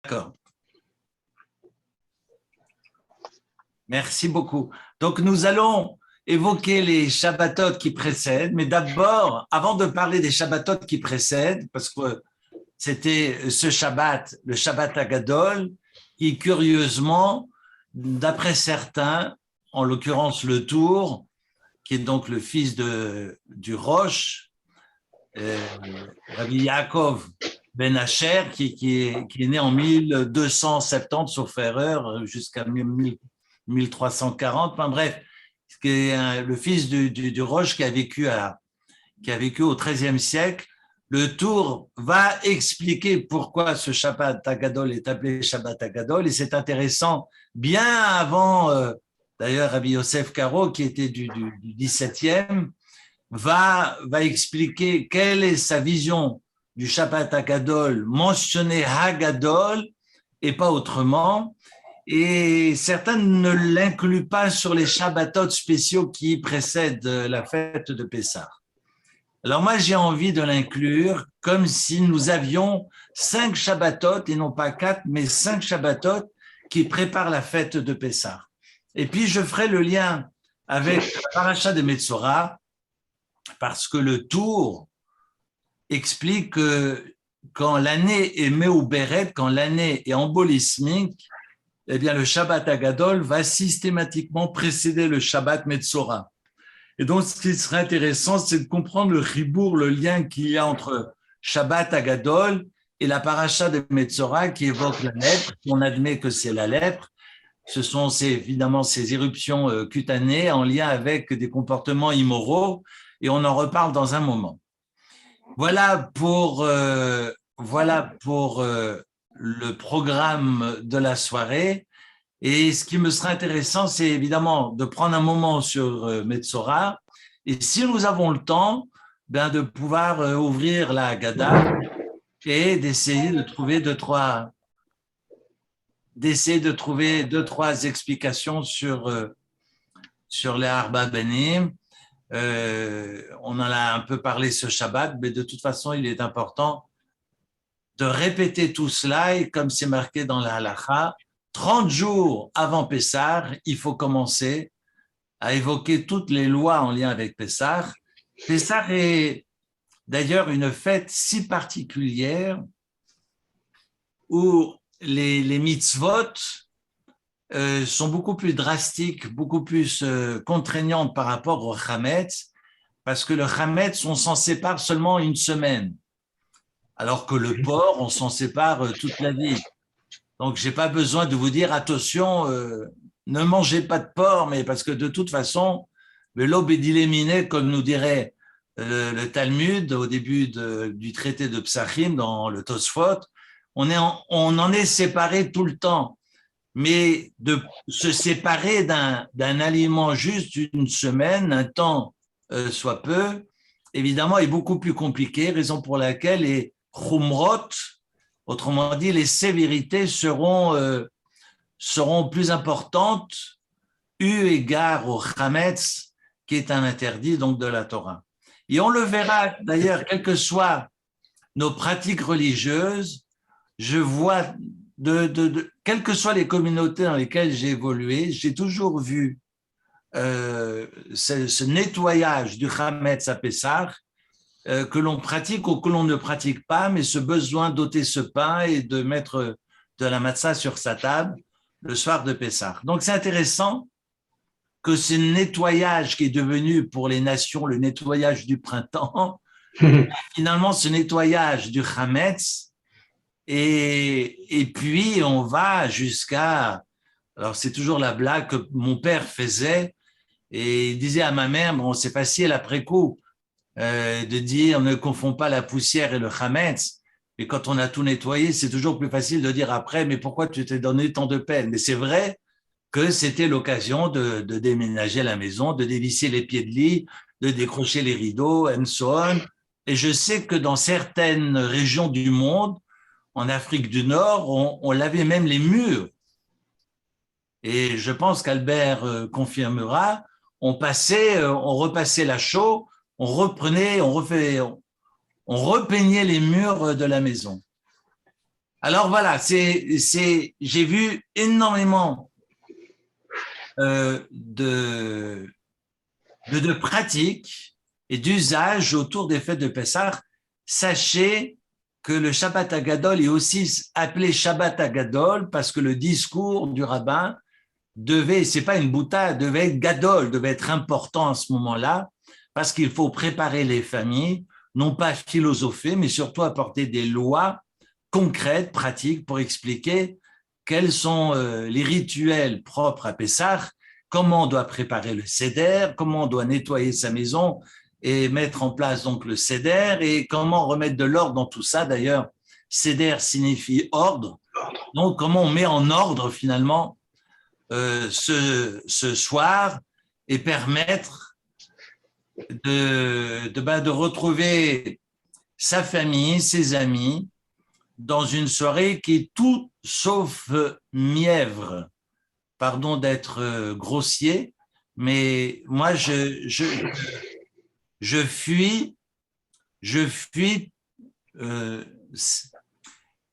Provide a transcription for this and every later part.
D'accord. Merci beaucoup. Donc, nous allons évoquer les Shabbatot qui précèdent, mais d'abord, avant de parler des Shabbatot qui précèdent, parce que c'était ce Shabbat, le Shabbat Agadol, qui curieusement, d'après certains, en l'occurrence le Tour, qui est donc le fils du Rosh, Rabbi Yaakov Ben Asher, qui est né en 1270, sauf erreur, jusqu'à 1340. Enfin bref, qui est le fils du Roche qui a vécu au XIIIe siècle. Le Tour va expliquer pourquoi ce Shabbat Agadol est appelé Shabbat Agadol, et c'est intéressant, bien avant, d'ailleurs, Rabbi Yosef Karo, qui était du XVIIe, va expliquer quelle est sa vision du Shabbat Agadol, mentionner Hagadol et pas autrement. Et certains ne l'incluent pas sur les Shabbatot spéciaux qui précèdent la fête de Pessah. Alors moi, j'ai envie de l'inclure comme si nous avions 5 Shabbatot, et non pas 4, mais 5 Shabbatot qui préparent la fête de Pessah. Et puis, je ferai le lien avec la paracha de Metzora, parce que le Tour explique que quand l'année est Meuberet, quand l'année est embolismique, eh bien, le Shabbat Agadol va systématiquement précéder le Shabbat Metzora. Et donc, ce qui serait intéressant, c'est de comprendre le ribour, le lien qu'il y a entre Shabbat Agadol et la paracha de Metzora qui évoque la lèpre. On admet que c'est la lèpre. Ce sont évidemment ces éruptions cutanées en lien avec des comportements immoraux, et on en reparle dans un moment. Voilà pour le programme de la soirée. Et ce qui me serait intéressant, c'est évidemment de prendre un moment sur Metzora. Et si nous avons le temps, ben de pouvoir ouvrir la Haggadah et d'essayer de trouver deux, trois explications sur les Arba Benim. On en a un peu parlé ce Shabbat, mais de toute façon, il est important de répéter tout cela, et comme c'est marqué dans la Halacha, 30 jours avant Pessah, il faut commencer à évoquer toutes les lois en lien avec Pessah. Pessah est d'ailleurs une fête si particulière où les mitzvot sont beaucoup plus drastiques, beaucoup plus contraignantes par rapport au Chametz, parce que le Chametz, on s'en sépare seulement une semaine, alors que le porc, on s'en sépare toute la vie. Donc, je n'ai pas besoin de vous dire, attention, ne mangez pas de porc, mais parce que de toute façon, le lobe est dileminé, comme nous dirait le Talmud au début du traité de Psachim, dans le Tosfot, on en est séparé tout le temps. Mais de se séparer d'un aliment juste une semaine, un temps soit peu, évidemment, est beaucoup plus compliqué, raison pour laquelle les chumrot, autrement dit, les sévérités seront plus importantes eu égard au chametz, qui est un interdit donc de la Torah. Et on le verra d'ailleurs, quelles que soient nos pratiques religieuses, je vois, quelles que soient les communautés dans lesquelles j'ai évolué, j'ai toujours vu ce nettoyage du chametz à Pessah, que l'on pratique ou que l'on ne pratique pas, mais ce besoin d'ôter ce pain et de mettre de la matzah sur sa table le soir de Pessah. Donc c'est intéressant que ce nettoyage qui est devenu pour les nations le nettoyage du printemps, finalement ce nettoyage du chametz, et puis on va jusqu'à, alors c'est toujours la blague que mon père faisait, et il disait à ma mère, bon c'est facile après coup, de dire ne confond pas la poussière et le chametz. Et quand on a tout nettoyé, c'est toujours plus facile de dire après, mais pourquoi tu t'es donné tant de peine? Mais c'est vrai que c'était l'occasion de déménager la maison, de dévisser les pieds de lit, de décrocher les rideaux, and so on. Et je sais que dans certaines régions du monde, en Afrique du Nord, on lavait même les murs. Et je pense qu'Albert confirmera, on repassait la chaux, on repeignait les murs de la maison. Alors voilà, j'ai vu énormément de pratiques et d'usages autour des fêtes de Pessah. Sachez que le Shabbat Hagadol est aussi appelé Shabbat Hagadol parce que le discours du rabbin devait, c'est pas une boutade, devait être gadol, devait être important à ce moment-là, parce qu'il faut préparer les familles, non pas philosopher, mais surtout apporter des lois concrètes, pratiques, pour expliquer quels sont les rituels propres à Pessah, comment on doit préparer le seder, comment on doit nettoyer sa maison et mettre en place donc le seder, et comment remettre de l'ordre dans tout ça. D'ailleurs, seder signifie ordre. Donc, comment on met en ordre finalement ce soir et permettre de retrouver sa famille, ses amis, dans une soirée qui est tout sauf mièvre. Pardon d'être grossier, mais moi, je fuis euh,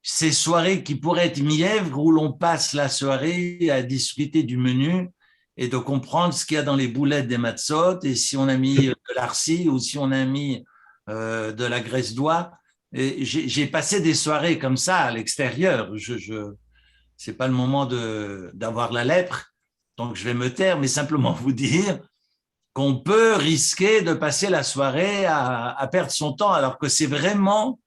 ces soirées qui pourraient être mièvres où l'on passe la soirée à discuter du menu et de comprendre ce qu'il y a dans les boulettes des matzot et si on a mis de l'arci ou si on a mis de la graisse d'oie. J'ai passé des soirées comme ça à l'extérieur. C'est pas le moment d'avoir la lèpre, donc je vais me taire, mais simplement vous dire qu'on peut risquer de passer la soirée à perdre son temps, alors que c'est vraiment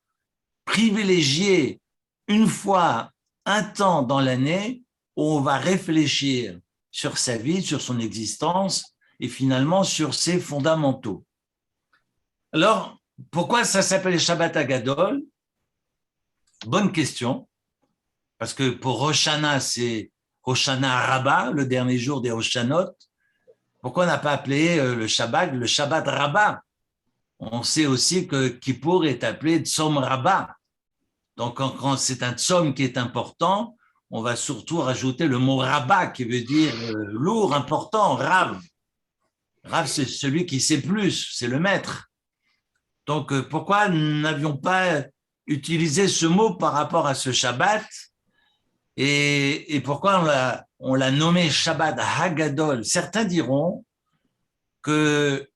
privilégier une fois un temps dans l'année où on va réfléchir sur sa vie, sur son existence et finalement sur ses fondamentaux. Alors, pourquoi ça s'appelle Shabbat Hagadol? Bonne question, parce que pour Rosh Hashanah, c'est Rosh Hashanah Rabbah, le dernier jour des Rosh Hashanot. Pourquoi on n'a pas appelé le Shabbat Rabbah? On sait aussi que Kippour est appelé Tzom Rabbah. Donc, quand c'est un tzom qui est important, on va surtout rajouter le mot rabbah qui veut dire lourd, important, rav. Rav, c'est celui qui sait plus, c'est le maître. Donc, pourquoi n'avions pas utilisé ce mot par rapport à ce Shabbat et pourquoi on l'a nommé Shabbat Hagadol? Certains diront que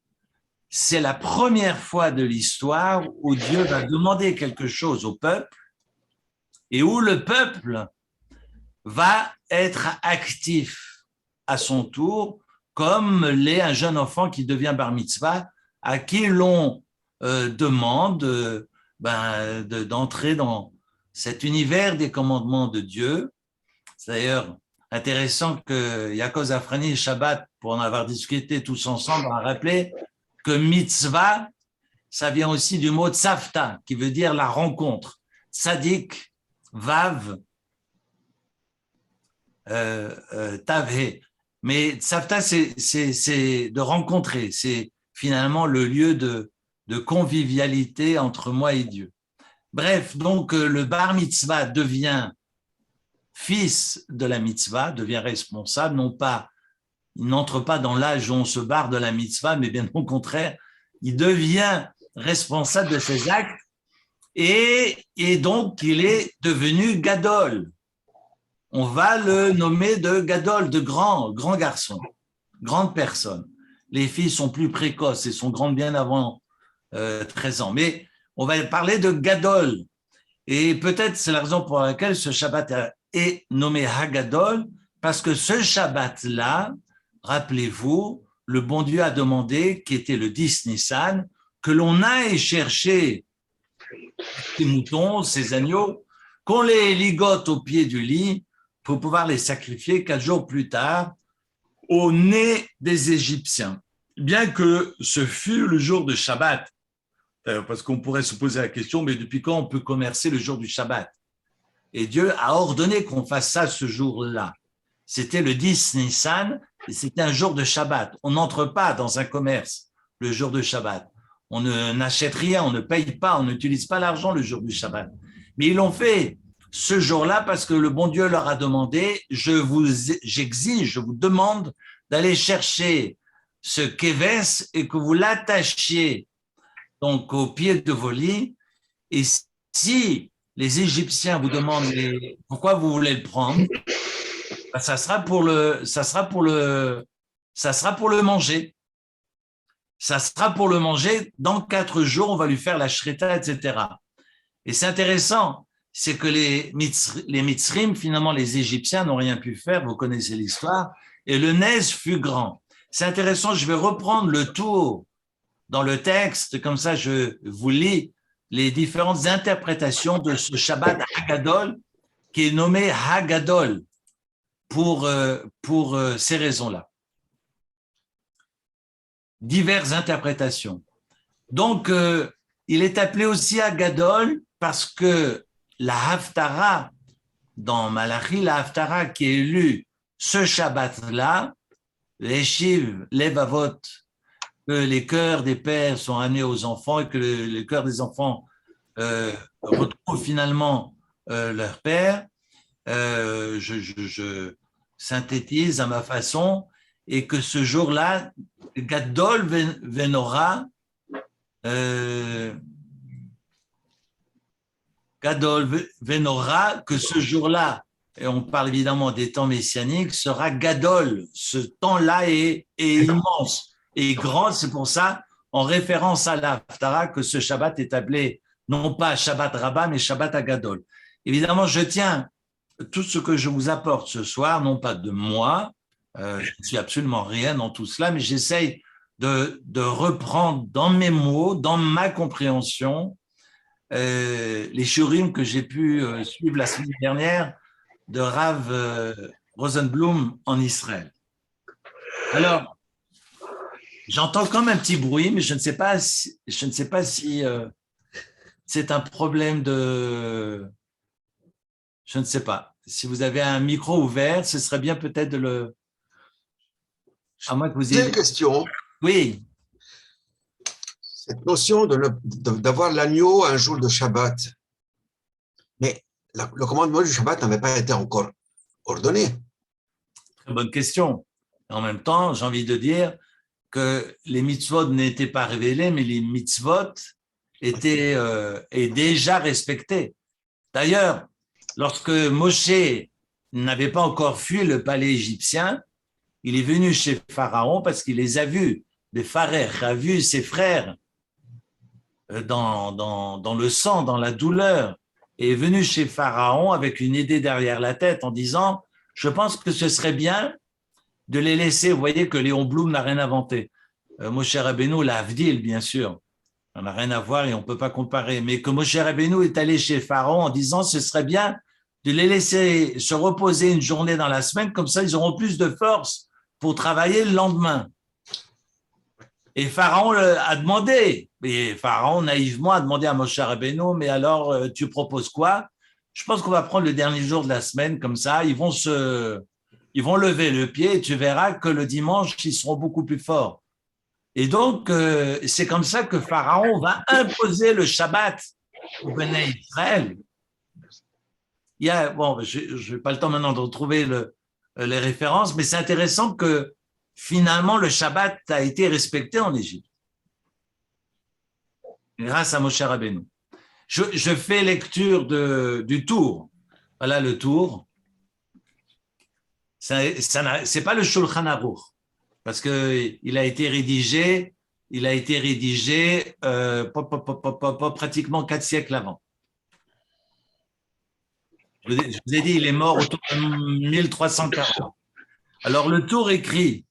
c'est la première fois de l'histoire où Dieu va demander quelque chose au peuple et où le peuple va être actif à son tour, comme l'est un jeune enfant qui devient bar mitzvah, à qui l'on demande d'entrer dans cet univers des commandements de Dieu. C'est d'ailleurs intéressant que Yaakov Zafrani et Shabbat, pour en avoir discuté tous ensemble, a rappelé que mitzvah, ça vient aussi du mot tzavta, qui veut dire la rencontre. Tzadik, vav, tavhe. Mais tzavta, c'est de rencontrer, c'est finalement le lieu de convivialité entre moi et Dieu. Bref, donc le bar mitzvah devient fils de la mitzvah, devient responsable, non pas, il n'entre pas dans l'âge où on se barre de la mitzvah, mais bien au contraire, il devient responsable de ses actes et donc il est devenu gadol. On va le nommer de gadol, de grand garçon, grande personne. Les filles sont plus précoces et sont grandes bien avant 13 ans. Mais on va parler de gadol. Et peut-être c'est la raison pour laquelle ce Shabbat est nommé Hagadol, parce que ce Shabbat-là, rappelez-vous, le bon Dieu a demandé, qui était le 10 Nissan, que l'on aille chercher ces moutons, ces agneaux, qu'on les ligote au pied du lit pour pouvoir les sacrifier 4 jours plus tard au nez des Égyptiens. Bien que ce fût le jour de Shabbat, parce qu'on pourrait se poser la question, mais depuis quand on peut commercer le jour du Shabbat? Et Dieu a ordonné qu'on fasse ça ce jour-là. C'était le 10 Nissan, et c'était un jour de Shabbat. On n'entre pas dans un commerce le jour de Shabbat. On n'achète rien, on ne paye pas, on n'utilise pas l'argent le jour du Shabbat. Mais ils l'ont fait ce jour-là parce que le bon Dieu leur a demandé, j'exige, je vous demande d'aller chercher ce kéves et que vous l'attachiez donc au pied de vos lits. Et si les Égyptiens vous demandent pourquoi vous voulez le prendre, ben, ça sera pour le manger. Ça sera pour le manger. Dans 4 jours, on va lui faire la shrita, etc. Et c'est intéressant, c'est que les Mitzrim, finalement, les Égyptiens n'ont rien pu faire, vous connaissez l'histoire, et le Nez fut grand. C'est intéressant, je vais reprendre le tour dans le texte, comme ça je vous lis les différentes interprétations de ce Shabbat Hagadol, qui est nommé Hagadol pour ces raisons-là. Diverses interprétations. Donc, il est appelé aussi Hagadol parce que la Haftara, dans Malachi, la Haftara qui est lue ce Shabbat-là, les Shiv, les Vavot, que les cœurs des pères sont amenés aux enfants et que le cœur des enfants retrouvent finalement leur père. Je synthétise à ma façon, et que ce jour-là, Gadol Venora, Gadol Venora, que ce jour-là, et on parle évidemment des temps messianiques, sera Gadol. Ce temps-là est immense et grand. C'est pour ça, en référence à l'Haftara, que ce Shabbat est appelé non pas Shabbat Rabbah, mais Shabbat Agadol. Évidemment, je tiens tout ce que je vous apporte ce soir, non pas de moi, je ne suis absolument rien dans tout cela, mais j'essaye de reprendre dans mes mots, dans ma compréhension, les shurim que j'ai pu suivre la semaine dernière de Rav Rosenblum en Israël. Alors, j'entends comme un petit bruit, mais je ne sais pas si c'est un problème de... Je ne sais pas. Si vous avez un micro ouvert, ce serait bien peut-être de le... À moins que vous ayez... Une question. Oui. Cette notion d'avoir l'agneau un jour de Shabbat. Mais le commandement du Shabbat n'avait pas été encore ordonné. Très bonne question. En même temps, j'ai envie de dire que les mitzvot n'étaient pas révélés, mais les mitzvot étaient déjà respectés. D'ailleurs, lorsque Moshe n'avait pas encore fui le palais égyptien, il est venu chez Pharaon parce qu'il les a vus. Les frères a vu ses frères dans le sang, dans la douleur, et est venu chez Pharaon avec une idée derrière la tête en disant « Je pense que ce serait bien de les laisser. » Vous voyez que Léon Blum n'a rien inventé. Moshe Rabbeinu, la Havdil, bien sûr, on n'a rien à voir et on ne peut pas comparer. Mais que Moshe Rabbeinu est allé chez Pharaon en disant « Ce serait bien de les laisser se reposer une journée dans la semaine, comme ça ils auront plus de force pour travailler le lendemain. » Et Pharaon a demandé, et Pharaon naïvement a demandé à Moshe Rabbeinu, mais alors tu proposes quoi? Je pense qu'on va prendre le dernier jour de la semaine, comme ça, ils vont lever le pied et tu verras que le dimanche, ils seront beaucoup plus forts. Et donc, c'est comme ça que Pharaon va imposer le Shabbat au Béné Israël. Je n'ai pas le temps maintenant de retrouver les références, mais c'est intéressant que finalement, le Shabbat a été respecté en Égypte grâce à Moshe Rabbeinu. Je fais lecture du tour. Voilà le tour. C'est pas le Shulchan Aruch parce que il a été rédigé pratiquement 4 siècles avant. Je vous ai dit, il est mort autour de 1340. Alors le tour écrit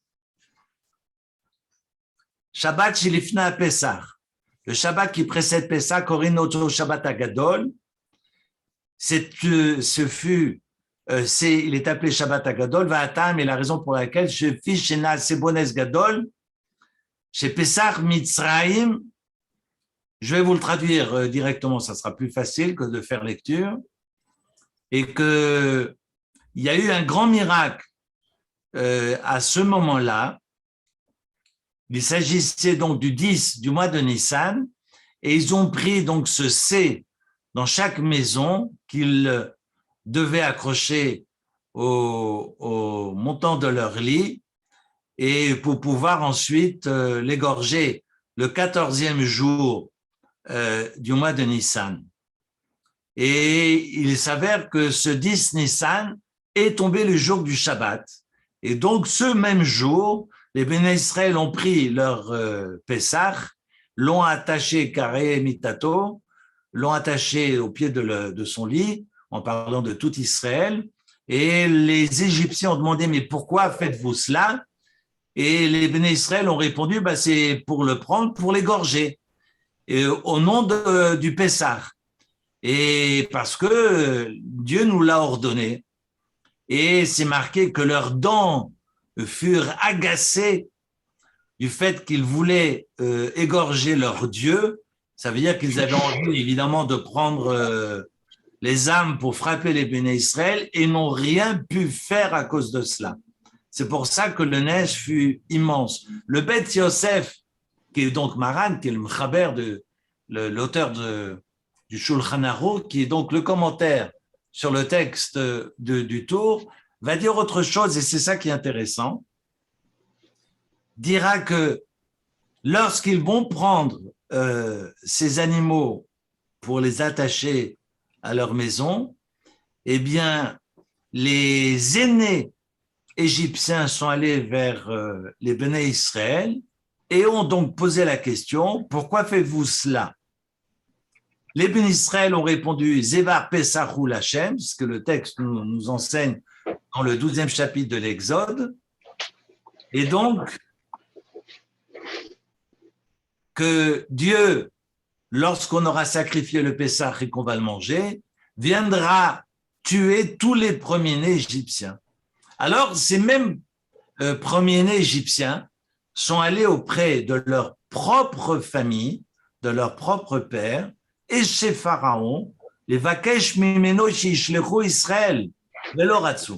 Shabbat Shilifna Pesach. Le Shabbat qui précède Pesach, Korinoto Shabbat Agadol, il est appelé Shabbat Agadol, Va'atam, et la raison pour laquelle je fiche chez Sebones Gadol, chez Pesach Mitzraim, je vais vous le traduire directement, ça sera plus facile que de faire lecture, et qu'il y a eu un grand miracle à ce moment-là. Il s'agissait donc du 10 du mois de Nissan, et ils ont pris donc ce C dans chaque maison qu'ils devaient accrocher au montant de leur lit, et pour pouvoir ensuite l'égorger le 14e jour du mois de Nissan. Et il s'avère que ce 10 Nissan est tombé le jour du Shabbat. Et donc, ce même jour, les Béné Israël ont pris leur Pessah, l'ont attaché carré mitato, l'ont attaché au pied de son lit, en parlant de tout Israël. Et les Égyptiens ont demandé, mais pourquoi faites-vous cela? Et les Béné Israël ont répondu, bah, c'est pour le prendre, pour l'égorger, au nom du Pessah. Et parce que Dieu nous l'a ordonné. Et c'est marqué que leurs dents furent agacées du fait qu'ils voulaient égorger leur Dieu. Ça veut dire qu'ils avaient envie, évidemment, de prendre les armes pour frapper les Béné Israël et n'ont rien pu faire à cause de cela. C'est pour ça que le neige fut immense. Le Beth Yosef, qui est donc Maran, qui est le M'chaber, l'auteur du Shulchan Aruch, qui est donc le commentaire sur le texte du Tour, va dire autre chose, et c'est ça qui est intéressant. Dira que lorsqu'ils vont prendre ces animaux pour les attacher à leur maison, eh bien, les aînés égyptiens sont allés vers les Béné Israël et ont donc posé la question, pourquoi faites-vous cela? Les Béné Israël ont répondu, Zevar Pesachou Lachem, ce que le texte nous enseigne dans le 12e chapitre de l'Exode, et donc que Dieu, lorsqu'on aura sacrifié le Pessah et qu'on va le manger, viendra tuer tous les premiers-nés égyptiens. Alors, ces mêmes premiers-nés égyptiens sont allés auprès de leur propre famille, de leur propre père, et chez Pharaon, les Vakesh Mimeno Shishlechu Israël, Veloratsu.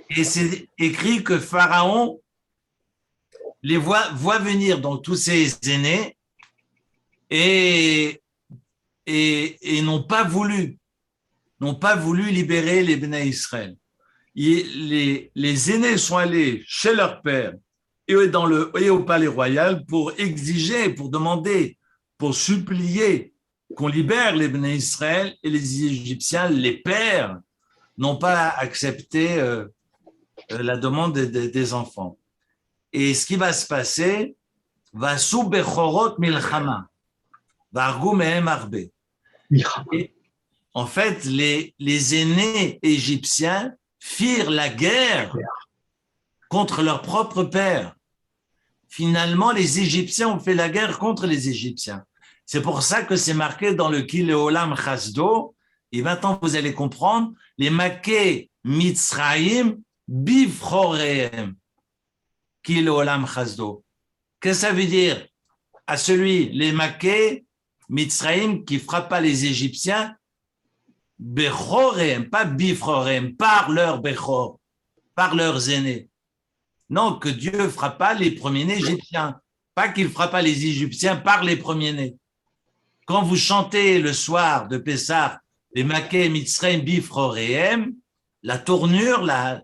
Et c'est écrit que Pharaon les voit venir donc tous ces aînés et n'ont pas voulu libérer les Béné Israël. Les aînés sont allés chez leur père et au palais royal pour exiger, pour demander, pour supplier qu'on libère les Béné Israël, et les Égyptiens, les pères, n'ont pas accepté la demande des enfants. Et ce qui va se passer, va sous Bechorot Milchama, va argu mehem arbe. En fait, les aînés égyptiens firent la guerre contre leur propre père. Finalement, les Égyptiens ont fait la guerre contre les Égyptiens. C'est pour ça que c'est marqué dans le Kileolam Chasdo, et maintenant vous allez comprendre, les Maké Mitzraïm Bifroreem. Kileolam Chasdo. Qu'est-ce que ça veut dire? À celui, les Maké Mitzraïm, qui frappa les Égyptiens, Bechorem, pas Bifrorem, par leur Bechor, par leurs aînés. Non, que Dieu frappa les premiers-nés égyptiens, pas qu'il frappa les Égyptiens par les premiers-nés. Quand vous chantez le soir de Pessah, les Maké Mitzraïm Bifroreem, la tournure, la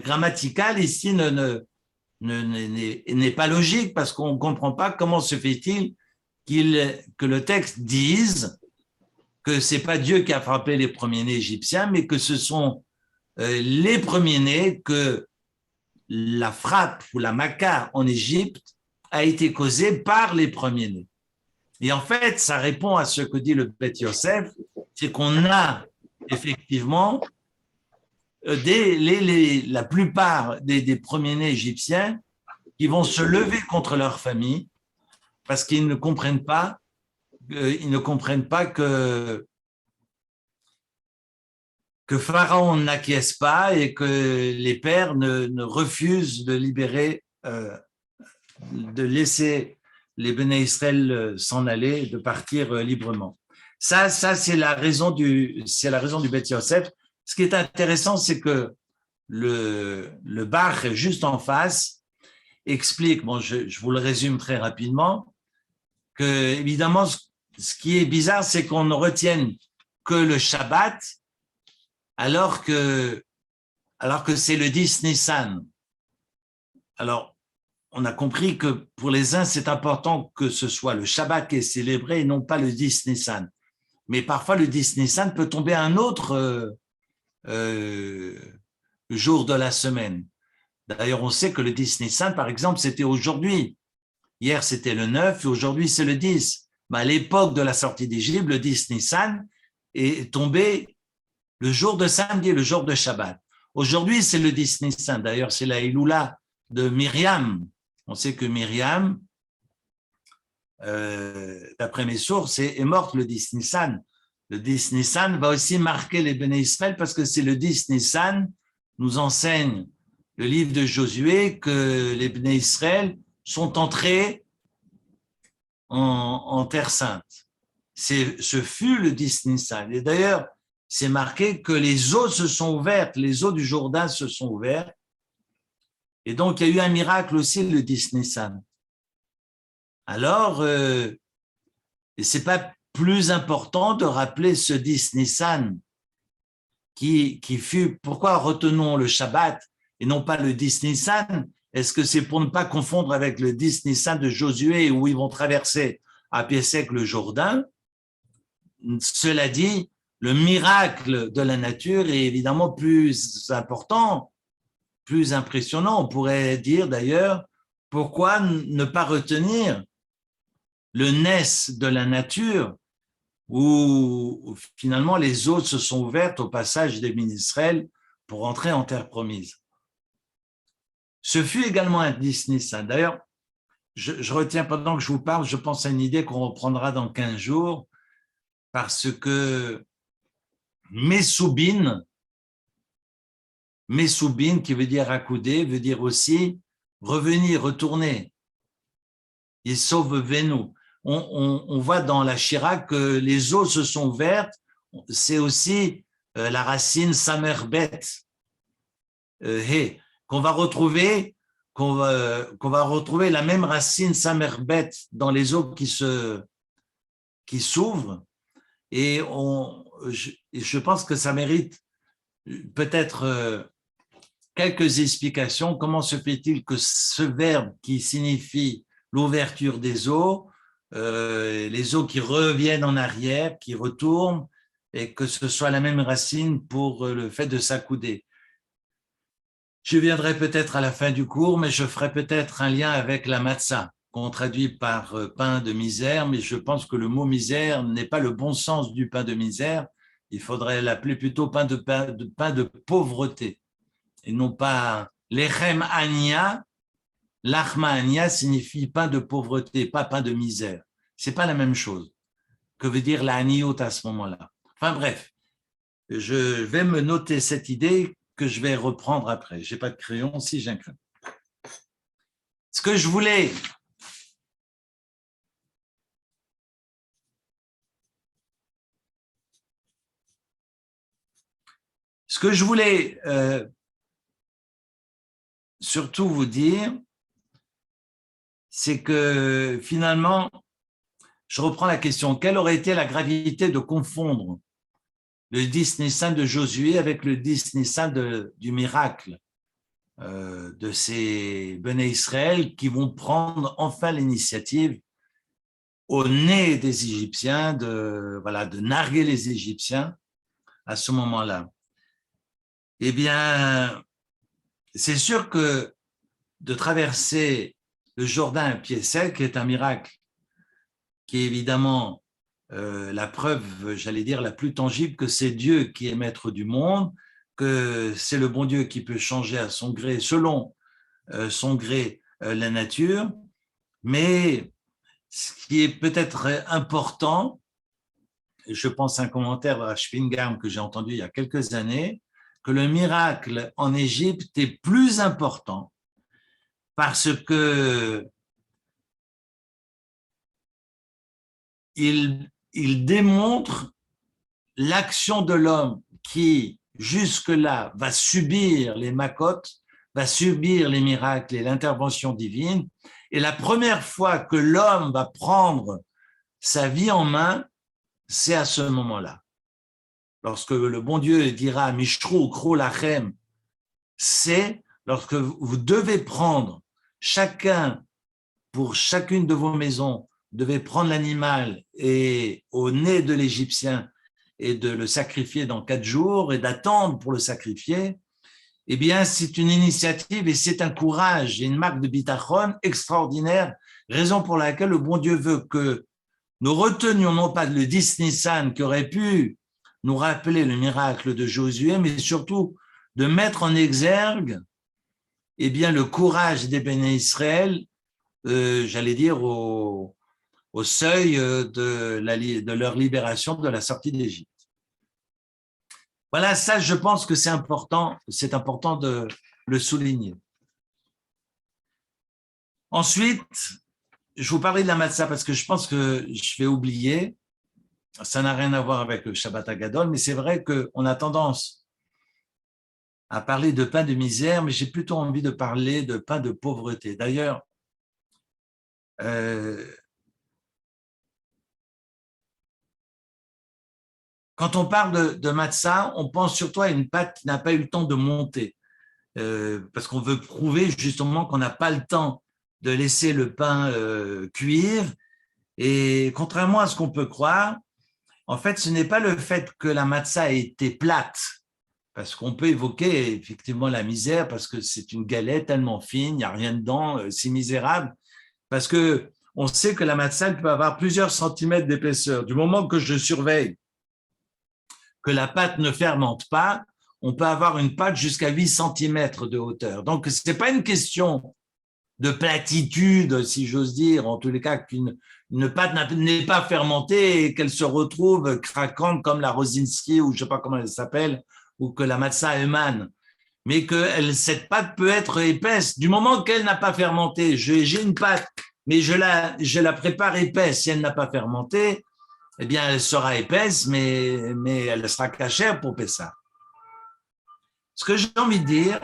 grammaticale ici n'est pas logique parce qu'on ne comprend pas comment se fait-il que le texte dise que ce n'est pas Dieu qui a frappé les premiers-nés égyptiens, mais que ce sont les premiers-nés, que la frappe ou la maca en Égypte a été causée par les premiers-nés. Et en fait, ça répond à ce que dit le Beth Yosef, c'est qu'on a effectivement la plupart des premiers-nés égyptiens qui vont se lever contre leur famille parce qu'ils ne comprennent pas que Pharaon n'acquiesce pas et que les pères ne refusent de libérer, de laisser les Béné Israël s'en aller, de partir librement. Ça c'est la raison du Beth Yosef. Ce qui est intéressant, c'est que le Bach, juste en face, explique, bon, je vous le résume très rapidement, que évidemment, ce qui est bizarre, c'est qu'on ne retienne que le Shabbat, alors que c'est le 10 Nissan. Alors, on a compris que pour les uns, c'est important que ce soit le Shabbat qui est célébré et non pas le 10 Nissan. mais parfois le 10 Nissan peut tomber un autre jour de la semaine. D'ailleurs, on sait que le 10 Nissan, par exemple, c'était aujourd'hui. Hier, c'était le 9 et aujourd'hui, c'est le 10. Mais à l'époque de la sortie d'Égypte, le 10 Nissan est tombé le jour de samedi, le jour de Shabbat. Aujourd'hui, c'est le 10 Nissan. D'ailleurs, c'est la Iloula de Myriam. On sait que Myriam, d'après mes sources, est morte le 10 Nissan. Le 10 Nissan va aussi marquer les Béné Israël parce que c'est le 10 Nissan, nous enseigne le livre de Josué, que les Béné Israël sont entrés en Terre Sainte. Ce fut le 10 Nissan. Et d'ailleurs, c'est marqué que les eaux se sont ouvertes, les eaux du Jourdain se sont ouvertes. Et donc, il y a eu un miracle aussi le 10 Nissan. Alors, c'est pas plus important de rappeler ce 10 Nissan qui fut, pourquoi retenons le Shabbat et non pas le 10 Nissan? Est-ce que c'est pour ne pas confondre avec le 10 Nissan de Josué où ils vont traverser à pied sec le Jourdain? Cela dit, le miracle de la nature est évidemment plus important, plus impressionnant. On pourrait dire d'ailleurs, pourquoi ne pas retenir le Ness de la nature où finalement les eaux se sont ouvertes au passage des Israël pour entrer en terre promise. Ce fut également un 10 Nissan. D'ailleurs, je retiens pendant que je vous parle, je pense à une idée qu'on reprendra dans 15 jours, parce que Messoubine, qui veut dire accoudé, veut dire aussi revenir, retourner. Il sauve Vénou. On voit dans la Shira que les eaux se sont ouvertes, c'est aussi la racine Samerbet, qu'on va retrouver la même racine Samerbet dans les eaux qui s'ouvrent, et je pense que ça mérite peut-être quelques explications. Comment se fait-il que ce verbe qui signifie l'ouverture des eaux, les eaux qui reviennent en arrière, qui retournent, et que ce soit la même racine pour le fait de s'accouder? Je viendrai peut-être à la fin du cours, mais je ferai peut-être un lien avec la matzah, qu'on traduit par pain de misère, mais je pense que le mot misère n'est pas le bon sens du pain de misère. Il faudrait l'appeler plutôt pain de pauvreté, et non pas lechem ania. L'achma ania signifie pain de pauvreté, pas pain de misère. C'est pas la même chose. Que veut dire la aniot à ce moment-là? Enfin bref, je vais me noter cette idée que je vais reprendre après. J'ai pas de crayon, si j'ai un crayon. Ce que je voulais surtout vous dire, c'est que finalement, je reprends la question, quelle aurait été la gravité de confondre le 10 Nissan de Josué avec le 10 Nissan du miracle de ces Béné Israël qui vont prendre enfin l'initiative au nez des Égyptiens de narguer les Égyptiens à ce moment-là. Eh bien, c'est sûr que de traverser le Jourdain à pied sec est un miracle qui est évidemment la preuve, j'allais dire, la plus tangible que c'est Dieu qui est maître du monde, que c'est le bon Dieu qui peut changer à son gré, selon son gré, la nature. Mais ce qui est peut-être important, je pense à un commentaire à Schwingarm que j'ai entendu il y a quelques années, que le miracle en Égypte est plus important parce que il démontre l'action de l'homme qui, jusque-là, va subir les makotes, va subir les miracles et l'intervention divine. Et la première fois que l'homme va prendre sa vie en main, c'est à ce moment-là. Lorsque le bon Dieu dira « Mishrou, Kro, Lachem », c'est lorsque vous devez prendre chacun, pour chacune de vos maisons, devait prendre l'animal et au nez de l'Égyptien et de le sacrifier dans 4 jours et d'attendre pour le sacrifier, eh bien, c'est une initiative et c'est un courage et une marque de bitachon extraordinaire, raison pour laquelle le bon Dieu veut que nous retenions non pas le 10 Nissan qui aurait pu nous rappeler le miracle de Josué, mais surtout de mettre en exergue eh bien, le courage des béné Israël, j'allais dire, au seuil de leur libération de la sortie d'Égypte. Voilà, ça, je pense que c'est important de le souligner. Ensuite, je vous parlais de la matzah parce que je pense que je vais oublier, ça n'a rien à voir avec le Shabbat Hagadol, mais c'est vrai qu'on a tendance à parler de pain de misère, mais j'ai plutôt envie de parler de pain de pauvreté. D'ailleurs, quand on parle de matzah, on pense surtout à une pâte qui n'a pas eu le temps de monter, parce qu'on veut prouver justement qu'on n'a pas le temps de laisser le pain cuire. Et contrairement à ce qu'on peut croire, en fait, ce n'est pas le fait que la matzah ait été plate, parce qu'on peut évoquer effectivement la misère, parce que c'est une galette tellement fine, il n'y a rien dedans, c'est misérable, parce que on sait que la matzah peut avoir plusieurs centimètres d'épaisseur. Du moment que je surveille que la pâte ne fermente pas, on peut avoir une pâte jusqu'à 8 centimètres de hauteur. Donc, ce n'est pas une question de platitude, si j'ose dire, en tous les cas, qu'une pâte n'est pas fermentée et qu'elle se retrouve craquante comme la Rosinski ou je ne sais pas comment elle s'appelle, ou que la matzah émane, mais que cette pâte peut être épaisse. Du moment qu'elle n'a pas fermenté, j'ai une pâte, mais je la prépare épaisse. Si elle n'a pas fermenté, eh bien, elle sera épaisse, mais elle sera cachère pour Pessah. Ce que j'ai envie de dire,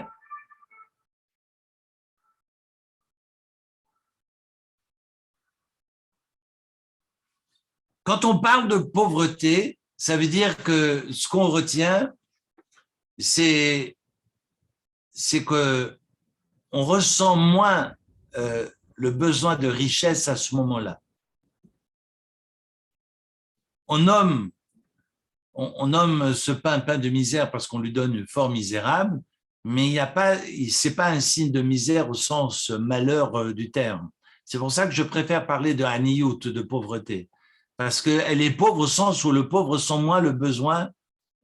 quand on parle de pauvreté, ça veut dire que ce qu'on retient, c'est que on ressent moins le besoin de richesse à ce moment-là. On nomme ce pain de misère parce qu'on lui donne une forme misérable, mais c'est pas un signe de misère au sens malheur du terme. C'est pour ça que je préfère parler de haniyut, de pauvreté, parce qu'elle est pauvre au sens où le pauvre sent moins le besoin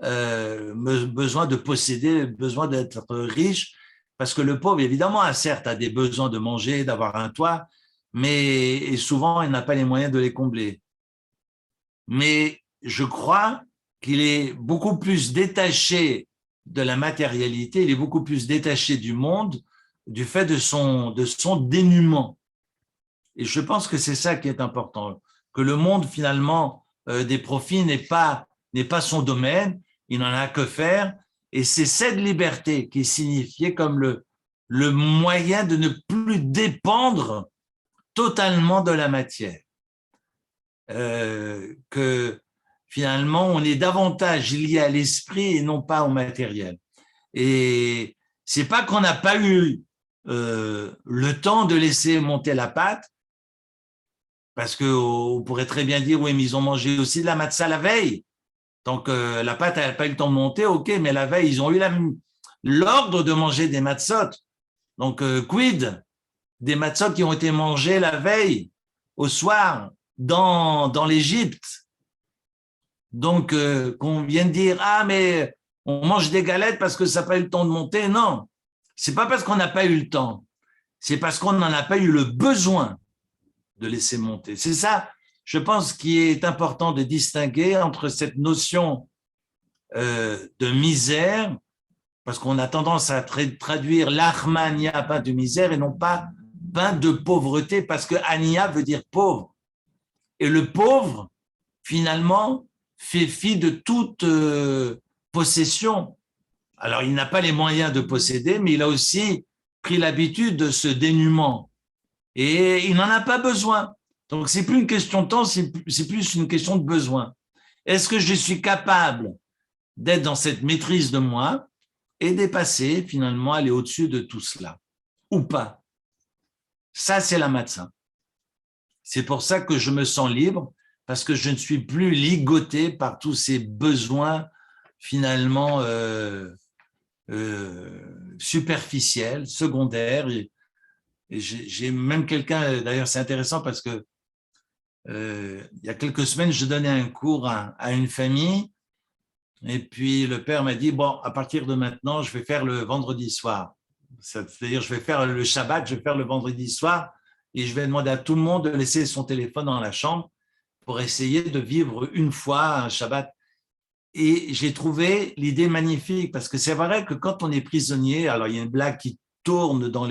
de posséder, le besoin d'être riche, parce que le pauvre, évidemment, certes, a des besoins de manger, d'avoir un toit, mais souvent, il n'a pas les moyens de les combler. Mais je crois qu'il est beaucoup plus détaché de la matérialité, il est beaucoup plus détaché du monde du fait de son dénuement. Et je pense que c'est ça qui est important, que le monde finalement des profits n'est pas son domaine, il n'en a que faire, et c'est cette liberté qui est signifiée comme le moyen de ne plus dépendre totalement de la matière. Que finalement, on est davantage lié à l'esprit et non pas au matériel. Et c'est pas qu'on n'a pas eu le temps de laisser monter la pâte, parce qu'on pourrait très bien dire, oui, mais ils ont mangé aussi de la matzah la veille. Donc, la pâte n'a pas eu le temps de monter, ok, mais la veille, ils ont eu l'ordre de manger des matzot. Donc, quid des matzot qui ont été mangés la veille, au soir, dans l'Égypte. Donc, qu'on vienne dire, ah, mais on mange des galettes parce que ça n'a pas eu le temps de monter. Non, c'est pas parce qu'on n'a pas eu le temps, c'est parce qu'on n'en a pas eu le besoin de laisser monter. C'est ça, je pense, qui est important de distinguer entre cette notion de misère, parce qu'on a tendance à traduire l'achmania, pain de misère, et non pas pain de pauvreté, parce que ania veut dire pauvre. Et le pauvre, finalement, fait fi de toute possession. Alors, il n'a pas les moyens de posséder, mais il a aussi pris l'habitude de ce dénuement. Et il n'en a pas besoin. Donc, c'est plus une question de temps, c'est plus une question de besoin. Est-ce que je suis capable d'être dans cette maîtrise de moi et dépasser, finalement, aller au-dessus de tout cela, ou pas? Ça, c'est la matzah. C'est pour ça que je me sens libre, parce que je ne suis plus ligoté par tous ces besoins finalement superficiels, secondaires. Et j'ai même quelqu'un, d'ailleurs c'est intéressant parce que il y a quelques semaines, je donnais un cours à une famille et puis le père m'a dit, bon, à partir de maintenant, je vais faire le vendredi soir. C'est-à-dire, je vais faire le Shabbat, je vais faire le vendredi soir et je vais demander à tout le monde de laisser son téléphone dans la chambre pour essayer de vivre une fois un Shabbat. Et j'ai trouvé l'idée magnifique parce que c'est vrai que quand on est prisonnier, alors il y a une blague qui tourne dans,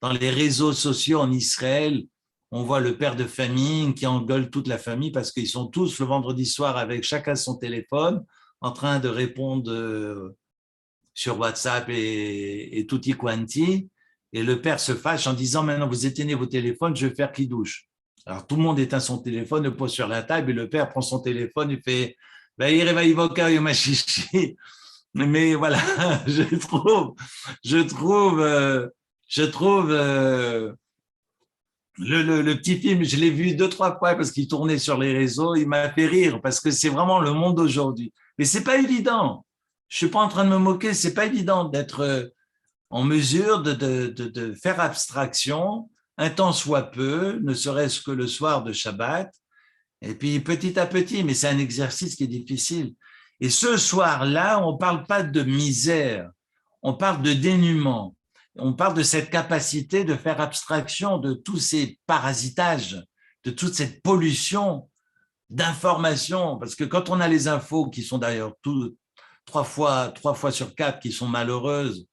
dans les réseaux sociaux en Israël, on voit le père de famille qui engueule toute la famille parce qu'ils sont tous le vendredi soir avec chacun son téléphone en train de répondre sur WhatsApp et tutti quanti. Et le père se fâche en disant, maintenant vous éteignez vos téléphones, je vais faire qui douche. Alors tout le monde éteint son téléphone, le pose sur la table et le père prend son téléphone et fait mais voilà, je trouve le petit film, je l'ai vu 2-3 fois parce qu'il tournait sur les réseaux, il m'a fait rire parce que c'est vraiment le monde d'aujourd'hui. Mais c'est pas évident. Je suis pas en train de me moquer, c'est pas évident d'être en mesure de faire abstraction, un temps soit peu, ne serait-ce que le soir de Shabbat, et puis petit à petit, mais c'est un exercice qui est difficile. Et ce soir-là, on ne parle pas de misère, on parle de dénuement, on parle de cette capacité de faire abstraction de tous ces parasitages, de toute cette pollution d'informations, parce que quand on a les infos qui sont d'ailleurs 3 fois sur 4 qui sont malheureuses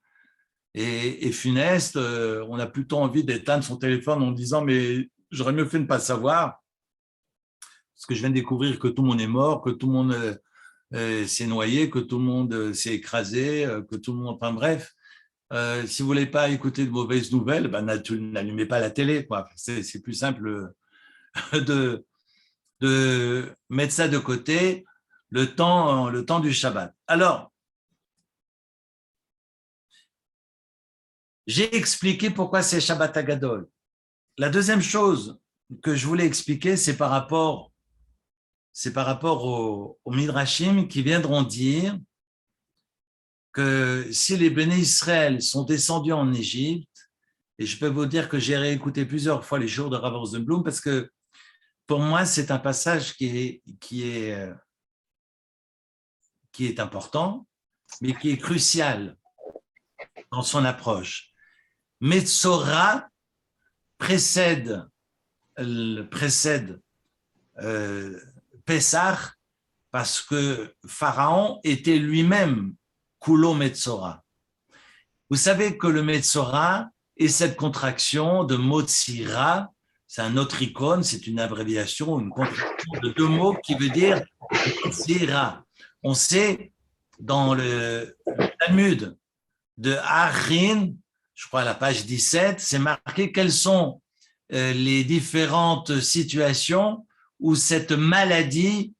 et funestes, on a plutôt envie d'éteindre son téléphone en disant mais j'aurais mieux fait de ne pas savoir, parce que je viens de découvrir que tout le monde est mort, que tout le monde s'est noyé, que tout le monde s'est écrasé, que tout le monde, enfin bref, si vous voulez pas écouter de mauvaises nouvelles, ben, n'allumez pas la télé, quoi. C'est plus simple de, de mettre ça de côté le temps du Shabbat. Alors, j'ai expliqué pourquoi c'est Shabbat Hagadol. La deuxième chose que je voulais expliquer, c'est par rapport aux Midrashim qui viendront dire que si les béné Israël sont descendus en Égypte, et je peux vous dire que j'ai réécouté plusieurs fois les jours de Rav Rosenblum parce que pour moi, c'est un passage qui est important, mais qui est crucial dans son approche. Metzora précède Pessah parce que Pharaon était lui-même Kulo Metzora. Vous savez que le Metzora est cette contraction de Motsira, c'est un autre icône, c'est une abréviation, une contraction de 2 mots qui veut dire Motsira. On sait dans le Talmud de Achin, je crois à la page 17, c'est marqué quelles sont les différentes situations où cette maladie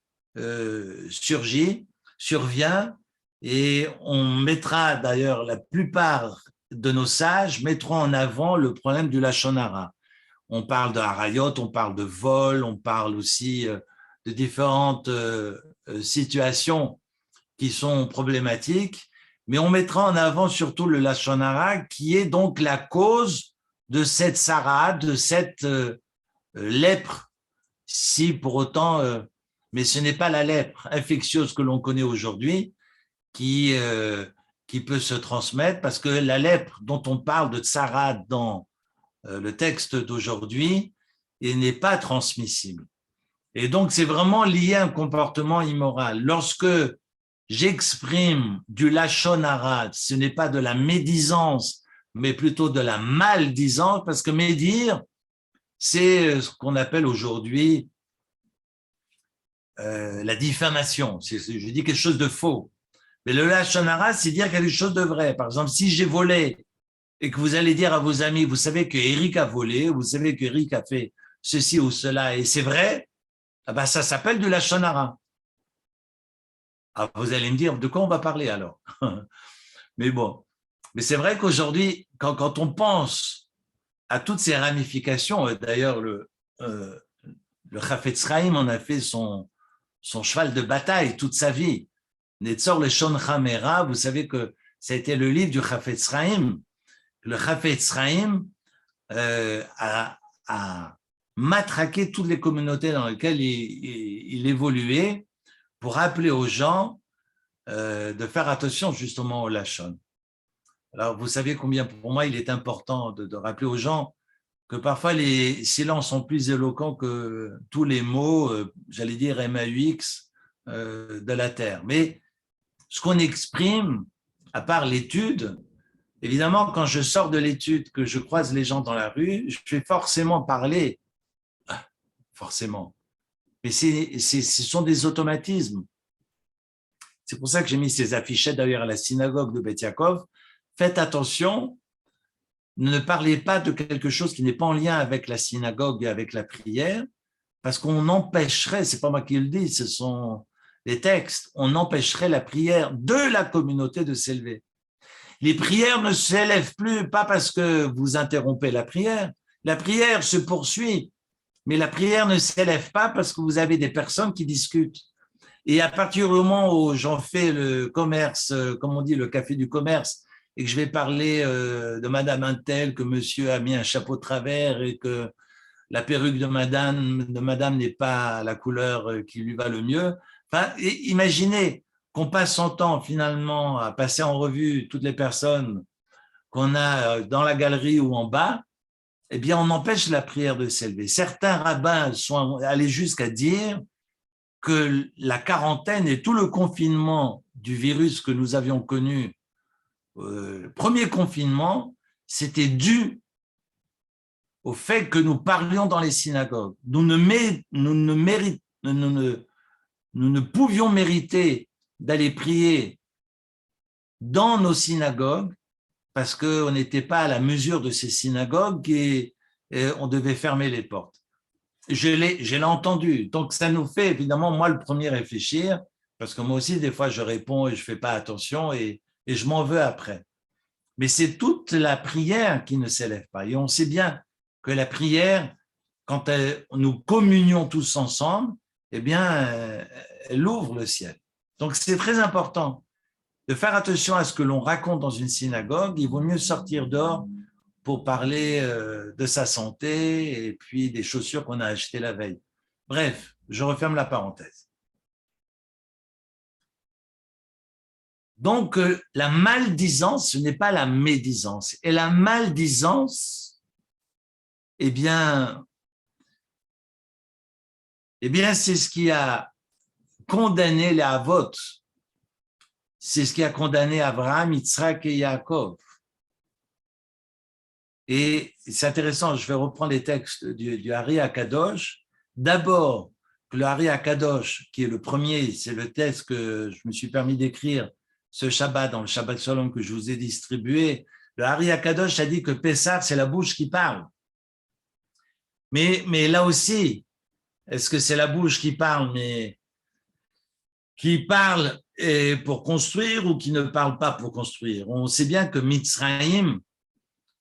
survient, et on mettra d'ailleurs, la plupart de nos sages mettront en avant le problème du Lachon Hara. On parle de harayot, on parle de vol, on parle aussi de différentes situations qui sont problématiques, mais on mettra en avant surtout le Lachon Hara qui est donc la cause de cette Sarah, de cette lèpre, si pour autant, mais ce n'est pas la lèpre infectieuse que l'on connaît aujourd'hui qui peut se transmettre, parce que la lèpre dont on parle de Sarah dans le texte d'aujourd'hui n'est pas transmissible. Et donc, c'est vraiment lié à un comportement immoral. Lorsque j'exprime du Lachon Hara, ce n'est pas de la médisance, mais plutôt de la maldisance, parce que médire, c'est ce qu'on appelle aujourd'hui la diffamation. Je dis quelque chose de faux. Mais le Lachon Hara, c'est dire quelque chose de vrai. Par exemple, si j'ai volé et que vous allez dire à vos amis, vous savez que Eric a volé, vous savez que Eric a fait ceci ou cela, et c'est vrai, ah ben ça s'appelle du Lachon Hara. Ah, vous allez me dire, de quoi on va parler alors? Mais bon, mais c'est vrai qu'aujourd'hui, quand on pense a toutes ses ramifications. D'ailleurs, le Chafetz Chaim en a fait son cheval de bataille toute sa vie. Netzor le Shon Chamera, vous savez que ça a été le livre du Chafetz Chaim. Le Chafetz Chaim a matraqué toutes les communautés dans lesquelles il évoluait pour rappeler aux gens de faire attention justement au Lachon. Alors, vous savez combien pour moi il est important de rappeler aux gens que parfois les silences sont plus éloquents que tous les mots, j'allais dire MAUX, de la Terre. Mais ce qu'on exprime, à part l'étude, évidemment, quand je sors de l'étude, que je croise les gens dans la rue, je vais forcément parler, forcément. Mais ce sont des automatismes. C'est pour ça que j'ai mis ces affichettes d'ailleurs à la synagogue de Beth Yaakov. Faites attention, ne parlez pas de quelque chose qui n'est pas en lien avec la synagogue et avec la prière, parce qu'on empêcherait, c'est pas moi qui le dis, ce sont les textes, on empêcherait la prière de la communauté de s'élever. Les prières ne s'élèvent plus, pas parce que vous interrompez la prière se poursuit, mais la prière ne s'élève pas parce que vous avez des personnes qui discutent. Et à partir du moment où j'en fais le commerce, comme on dit, le café du commerce, et que je vais parler de madame Intel, que monsieur a mis un chapeau de travers et que la perruque de madame n'est pas la couleur qui lui va le mieux. Enfin, imaginez qu'on passe son temps finalement à passer en revue toutes les personnes qu'on a dans la galerie ou en bas, eh bien, on empêche la prière de s'élever. Certains rabbins sont allés jusqu'à dire que la quarantaine et tout le confinement du virus que nous avions connu, le premier confinement, c'était dû au fait que nous parlions dans les synagogues. Nous ne pouvions mériter d'aller prier dans nos synagogues parce qu'on n'était pas à la mesure de ces synagogues et on devait fermer les portes. Je l'ai entendu. Donc, ça nous fait évidemment, moi, le premier réfléchir, parce que moi aussi, des fois, je réponds et je ne fais pas attention et je m'en veux après. Mais c'est toute la prière qui ne s'élève pas. Et on sait bien que la prière, quand nous communions tous ensemble, eh bien, elle ouvre le ciel. Donc, c'est très important de faire attention à ce que l'on raconte dans une synagogue. Il vaut mieux sortir dehors pour parler de sa santé et puis des chaussures qu'on a achetées la veille. Bref, je referme la parenthèse. Donc, la maldisance, ce n'est pas la médisance. Et la maldisance, eh bien, c'est ce qui a condamné les Avot. C'est ce qui a condamné Abraham, Yitzhak et Yaakov. Et c'est intéressant, je vais reprendre les textes du Hari HaKadosh. D'abord, le Hari HaKadosh, qui est le premier, c'est le texte que je me suis permis d'écrire ce Shabbat, dans le Shabbat Shalom que je vous ai distribué. Le Hari HaKadosh a dit que Pessah, c'est la bouche qui parle. Mais là aussi, est-ce que c'est la bouche qui parle, mais qui parle pour construire ou qui ne parle pas pour construire? On sait bien que Mitzrayim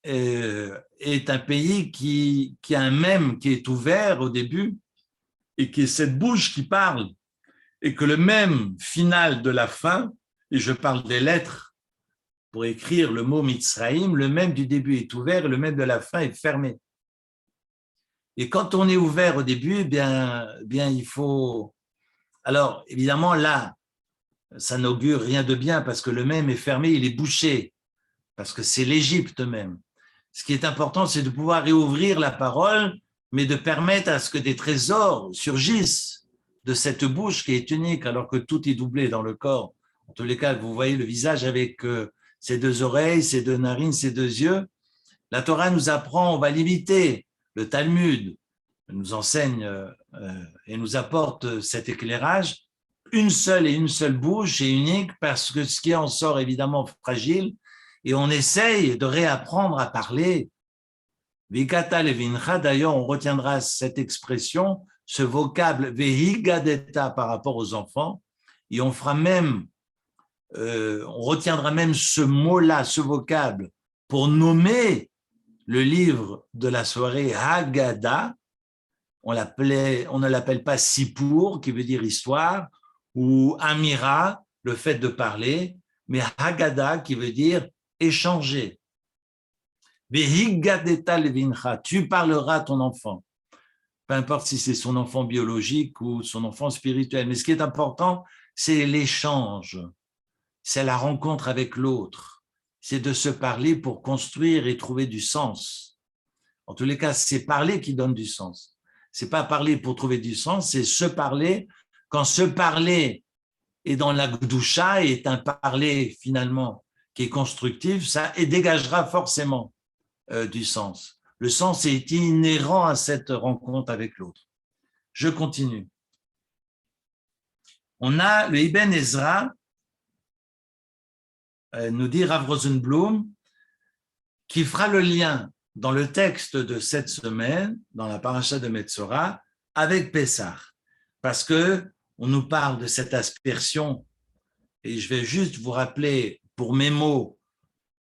est un pays qui a un mème qui est ouvert au début et qui est cette bouche qui parle, et que le mème final de la fin, et je parle des lettres pour écrire le mot Mitzrayim, le mème du début est ouvert et le mème de la fin est fermé. Et quand on est ouvert au début, bien il faut… Alors, évidemment, là, ça n'augure rien de bien parce que le mème est fermé, il est bouché, parce que c'est l'Égypte même. Ce qui est important, c'est de pouvoir réouvrir la parole, mais de permettre à ce que des trésors surgissent de cette bouche qui est unique, alors que tout est doublé dans le corps. En tous les cas, vous voyez le visage avec ses deux oreilles, ses deux narines, ses deux yeux. La Torah nous apprend, on va l'imiter. Le Talmud nous enseigne et nous apporte cet éclairage. Une seule bouche est unique parce que ce qui en sort évidemment fragile, et on essaye de réapprendre à parler. Vikata levincha, d'ailleurs, on retiendra cette expression, ce vocable vehigadeta par rapport aux enfants, et on fera même, on retiendra même ce mot-là, ce vocable, pour nommer le livre de la soirée Haggadah, on ne l'appelle pas Sipour, qui veut dire histoire, ou Amira, le fait de parler, mais Haggadah, qui veut dire échanger. Vehiggadeta levincha, tu parleras à ton enfant. Peu importe si c'est son enfant biologique ou son enfant spirituel. Mais ce qui est important, c'est l'échange, c'est la rencontre avec l'autre, c'est de se parler pour construire et trouver du sens. En tous les cas, c'est parler qui donne du sens. C'est pas parler pour trouver du sens, c'est se parler. Quand se parler est dans la gdoucha, est un parler finalement qui est constructif, ça et dégagera forcément du sens. Le sens est inhérent à cette rencontre avec l'autre. Je continue. On a le Ibn Ezra, nous dit Rav Rosenblum, qui fera le lien dans le texte de cette semaine, dans la paracha de Metzora, avec Pessah. Parce que on nous parle de cette aspersion, et je vais juste vous rappeler pour mes mots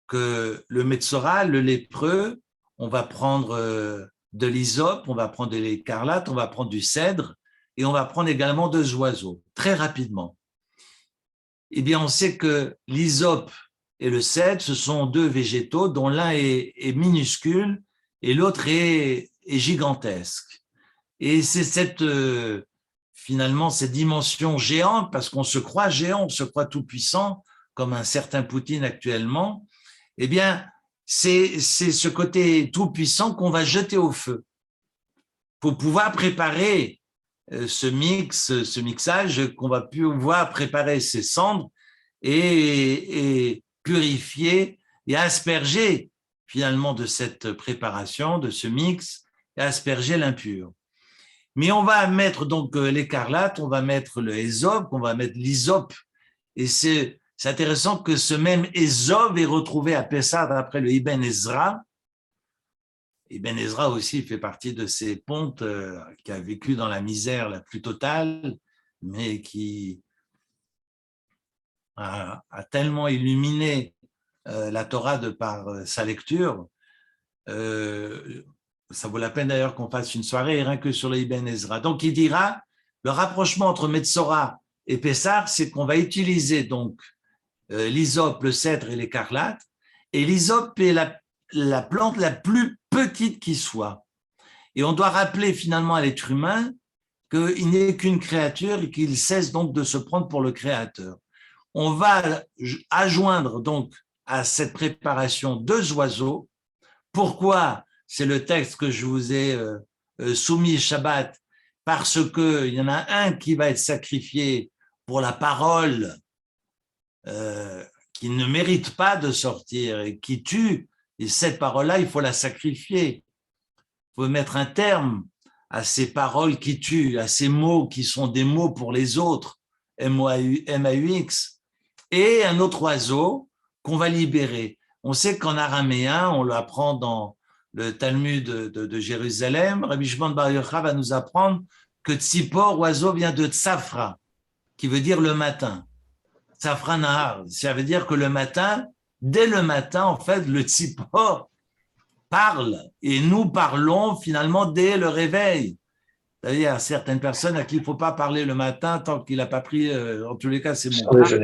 que le Metzora, le lépreux, on va prendre de l'hysope, on va prendre de l'écarlate, on va prendre du cèdre et on va prendre également 2 oiseaux, très rapidement. Eh bien, on sait que l'hysope et le cèdre, ce sont 2 végétaux dont l'un est minuscule et l'autre est gigantesque. Et c'est finalement cette dimension géante, parce qu'on se croit géant, on se croit tout puissant, comme un certain Poutine actuellement, eh bien, c'est ce côté tout-puissant qu'on va jeter au feu pour pouvoir préparer ce mixage, qu'on va pouvoir préparer ces cendres et purifier et asperger finalement de cette préparation, de ce mix, et asperger l'impur. Mais on va mettre donc l'écarlate, on va mettre le hysope, on va mettre l'hysope, et c'est intéressant que ce même Ézov est retrouvé à Pessah d'après le Ibn Ezra. Ibn Ezra aussi fait partie de ces pontes qui a vécu dans la misère la plus totale, mais qui a tellement illuminé la Torah de par sa lecture. Ça vaut la peine d'ailleurs qu'on fasse une soirée rien que sur le Ibn Ezra. Donc il dira, le rapprochement entre Metzora et Pessah, c'est qu'on va utiliser donc l'hysope, le cèdre et l'écarlate. Et l'hysope est la plante la plus petite qui soit. Et on doit rappeler finalement à l'être humain qu'il n'est qu'une créature et qu'il cesse donc de se prendre pour le créateur. On va adjoindre donc à cette préparation 2 oiseaux. Pourquoi? C'est le texte que je vous ai soumis Shabbat, parce qu'il y en a un qui va être sacrifié pour la parole qui ne mérite pas de sortir et qui tue, et cette parole-là, il faut la sacrifier. Il faut mettre un terme à ces paroles qui tuent, à ces mots qui sont des mots pour les autres, M-A-U-X, et un autre oiseau qu'on va libérer. On sait qu'en araméen, on l'apprend dans le Talmud de Jérusalem, Rabbi Shimon Bar Yochai va nous apprendre que Tzipor, oiseau, vient de Tzafra, qui veut dire le matin. Tzafra Nahar, ça veut dire que le matin, dès le matin, en fait, le Tzipor parle et nous parlons finalement dès le réveil. C'est-à-dire, il y a certaines personnes à qui il ne faut pas parler le matin tant qu'il n'a pas pris, en tous les cas, c'est mon cas.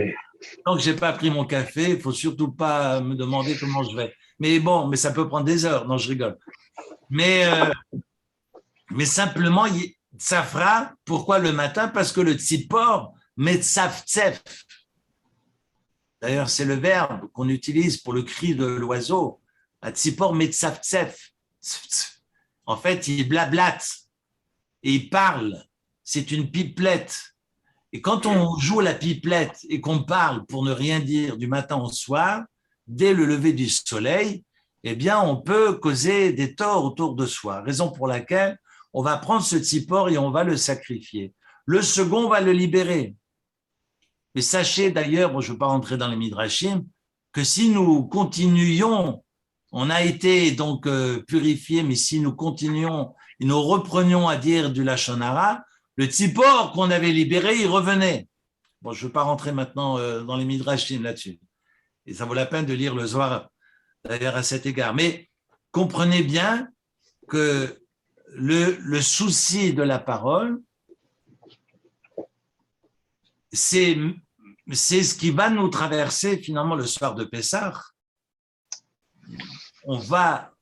Tant que je n'ai pas pris mon café, il ne faut surtout pas me demander comment je vais. Mais bon, mais ça peut prendre des heures. Non, je rigole. Mais simplement, Tzafra, pourquoi le matin? Parce que le Tzipor, Metzaftzef. D'ailleurs, c'est le verbe qu'on utilise pour le cri de l'oiseau. Tzipor Metzaftzef. En fait, il blablate et il parle. C'est une pipelette. Et quand on joue la pipelette et qu'on parle pour ne rien dire du matin au soir, dès le lever du soleil, eh bien, on peut causer des torts autour de soi. Raison pour laquelle on va prendre ce tzipor et on va le sacrifier. Le second va le libérer. Mais sachez d'ailleurs, bon, je ne veux pas rentrer dans les midrashim, que si nous continuions, on a été donc purifiés, mais si nous continuions et nous reprenions à dire du lachon hara, le tzipor qu'on avait libéré, il revenait. Bon, je ne veux pas rentrer maintenant dans les midrashim là-dessus. Et ça vaut la peine de lire le Zohar, d'ailleurs, à cet égard. Mais comprenez bien que le souci de la parole, c'est ce qui va nous traverser finalement le soir de Pessah. On va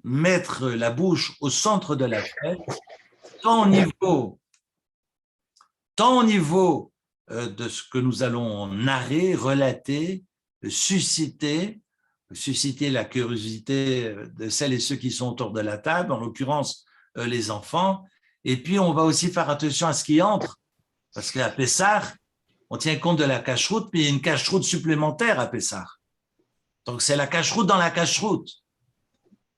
mettre la bouche au centre de la fête, tant au niveau de ce que nous allons narrer, relater, susciter la curiosité de celles et ceux qui sont autour de la table, en l'occurrence les enfants. Et puis, on va aussi faire attention à ce qui entre, parce qu'à Pessah, on tient compte de la cache-route, mais il y a une cache-route supplémentaire à Pessah. Donc, c'est la cache-route dans la cache-route.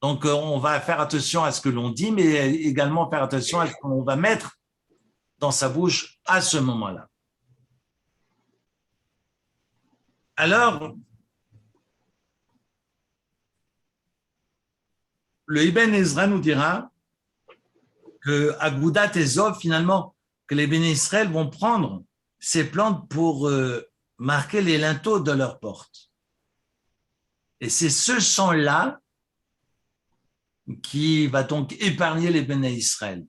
Donc, on va faire attention à ce que l'on dit, mais également faire attention à ce qu'on va mettre dans sa bouche à ce moment-là. Alors, le Ibn Ezra nous dira que Agudat et Zov, finalement, que les Béné Israël vont prendre ces plantes pour marquer les linteaux de leurs portes. Et c'est ce sang-là qui va donc épargner les Béné Israël.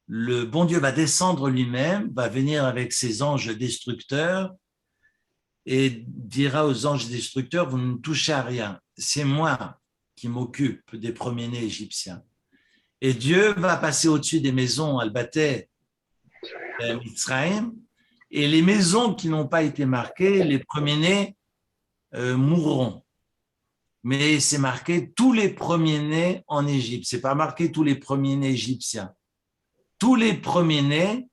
Le bon Dieu va descendre lui-même, va venir avec ses anges destructeurs et dira aux anges destructeurs, vous ne touchez à rien, c'est moi qui m'occupe des premiers-nés égyptiens. Et Dieu va passer au-dessus des maisons Al-Bateh, Mitzrayim, et les maisons qui n'ont pas été marquées, les premiers-nés mourront. Mais c'est marqué tous les premiers-nés en Égypte. C'est pas marqué tous les premiers-nés égyptiens. Tous les premiers-nés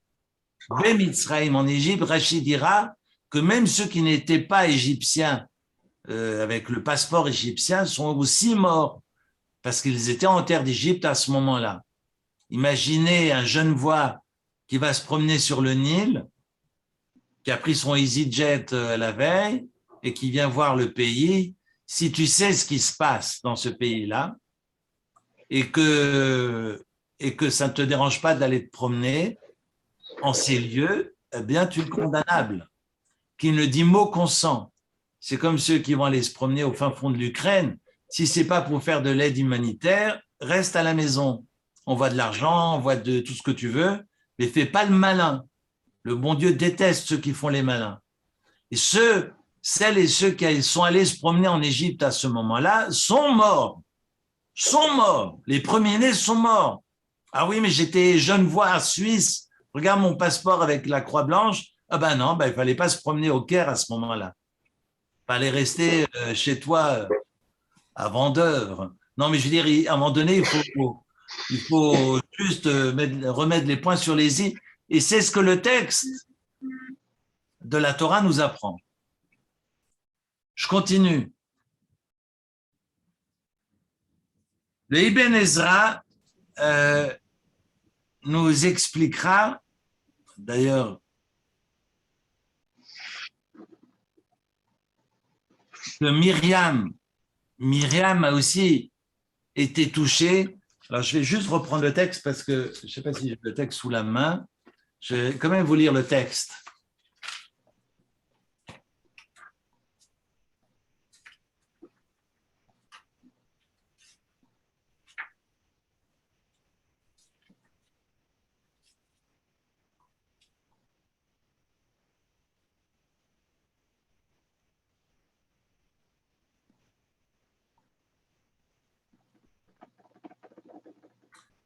de Mitzrayim en Égypte, Rachid dira que même ceux qui n'étaient pas égyptiens avec le passeport égyptien sont aussi morts parce qu'ils étaient en terre d'Égypte à ce moment-là. Imaginez un Genevois qui va se promener sur le Nil, qui a pris son EasyJet la veille et qui vient voir le pays. Si tu sais ce qui se passe dans ce pays-là et que ça ne te dérange pas d'aller te promener en ces lieux, eh bien, tu es condamnable. Qui ne dit mot consent. C'est comme ceux qui vont aller se promener au fin fond de l'Ukraine. Si ce n'est pas pour faire de l'aide humanitaire, reste à la maison. On voit de l'argent, on voit de tout ce que tu veux, mais fais pas le malin. Le bon Dieu déteste ceux qui font les malins. Et celles et ceux qui sont allés se promener en Égypte à ce moment-là sont morts. Sont morts. Les premiers-nés sont morts. Ah oui, mais j'étais Genevois suisse. Regarde mon passeport avec la croix blanche. Ah ben non, il fallait pas se promener au Caire à ce moment-là. Il fallait rester chez toi à Vendeuvre. Non, mais je veux dire, à un moment donné, il faut juste remettre les points sur les i. Et c'est ce que le texte de la Torah nous apprend. Je continue. Le Ibn Ezra nous expliquera, d'ailleurs, que Myriam a aussi été touchée. Alors, je vais juste reprendre le texte parce que je ne sais pas si j'ai le texte sous la main. Je vais quand même vous lire le texte.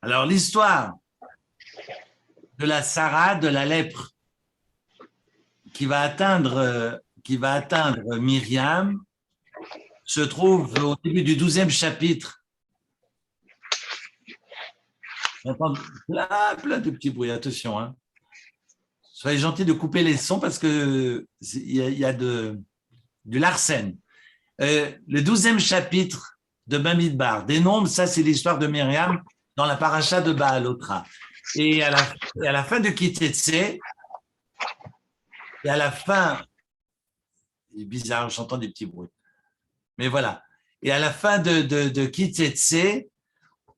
Alors, l'histoire de la Sarah, de la lèpre, qui va atteindre Myriam, se trouve au début du 12e chapitre. J'entends plein de petits bruits, attention. Hein. Soyez gentils de couper les sons parce qu'il y a du larcène. Le 12e chapitre de Bamidbar, des nombres, ça c'est l'histoire de Myriam dans la paracha de Baalotra. Et à la fin de Kitetse, et à la fin, c'est bizarre, j'entends des petits bruits, mais voilà. Et à la fin de Kitetse,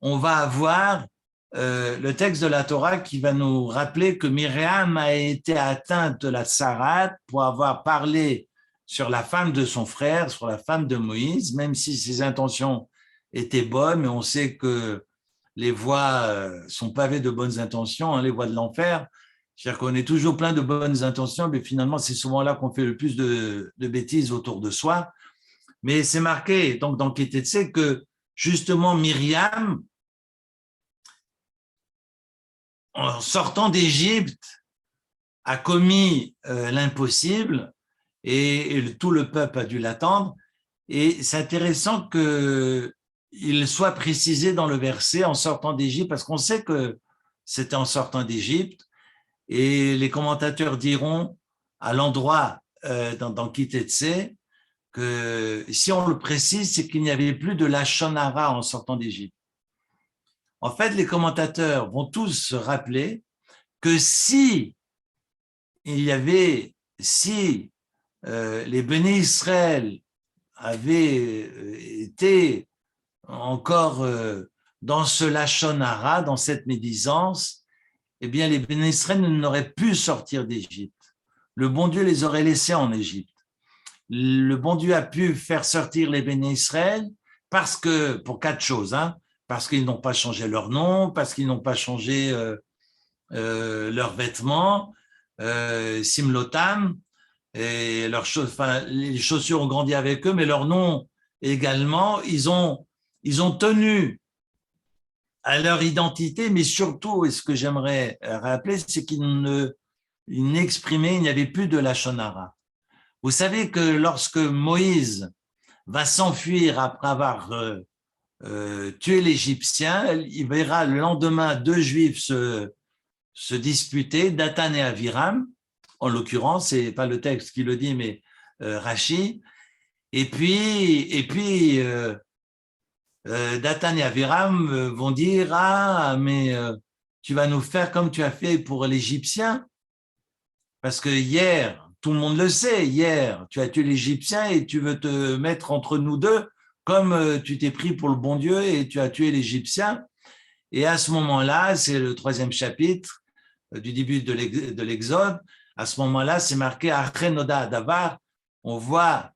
on va avoir le texte de la Torah qui va nous rappeler que Myriam a été atteinte de la Tsarat pour avoir parlé sur la femme de son frère, sur la femme de Moïse, même si ses intentions étaient bonnes, mais on sait que les voies sont pavées de bonnes intentions, hein, les voies de l'enfer. C'est-à-dire qu'on est toujours plein de bonnes intentions, mais finalement, c'est souvent là qu'on fait le plus de bêtises autour de soi. Mais c'est marqué donc, dans Ki-Tetsé que justement Myriam, en sortant d'Égypte, a commis l'impossible et tout le peuple a dû l'attendre. Et c'est intéressant qu'il soit précisé dans le verset en sortant d'Égypte, parce qu'on sait que c'était en sortant d'Égypte. Et les commentateurs diront à l'endroit dans Ki-Tetsé que si on le précise, c'est qu'il n'y avait plus de lachon hara en sortant d'Égypte. En fait, les commentateurs vont tous se rappeler que si les béné Israël avaient été encore dans ce lachon hara, dans cette médisance, eh bien, les béné Israël n'auraient pu sortir d'Égypte. Le bon Dieu les aurait laissés en Égypte. Le bon Dieu a pu faire sortir les béné Israël parce que, pour 4 choses, hein, parce qu'ils n'ont pas changé leur nom, parce qu'ils n'ont pas changé leurs vêtements, simlotam, et les chaussures ont grandi avec eux, mais leur nom également, ils ont tenu à leur identité, mais surtout, et ce que j'aimerais rappeler, c'est qu'ils n'exprimaient, il n'y avait plus de lachon hara. Vous savez que lorsque Moïse va s'enfuir après avoir tué l'Égyptien, il verra le lendemain 2 Juifs se disputer, Dathan et Aviram, en l'occurrence, c'est pas le texte qui le dit, mais Rashi. Et puis Dathan et Aviram vont dire ah mais tu vas nous faire comme tu as fait pour l'Égyptien, parce que hier, tout le monde le sait, hier tu as tué l'Égyptien et tu veux te mettre entre nous deux, comme tu t'es pris pour le bon Dieu et tu as tué l'Égyptien. Et à ce moment-là, c'est le 3e chapitre du début de l'Exode. À ce moment-là, c'est marqué Achen Noda Davar. On voit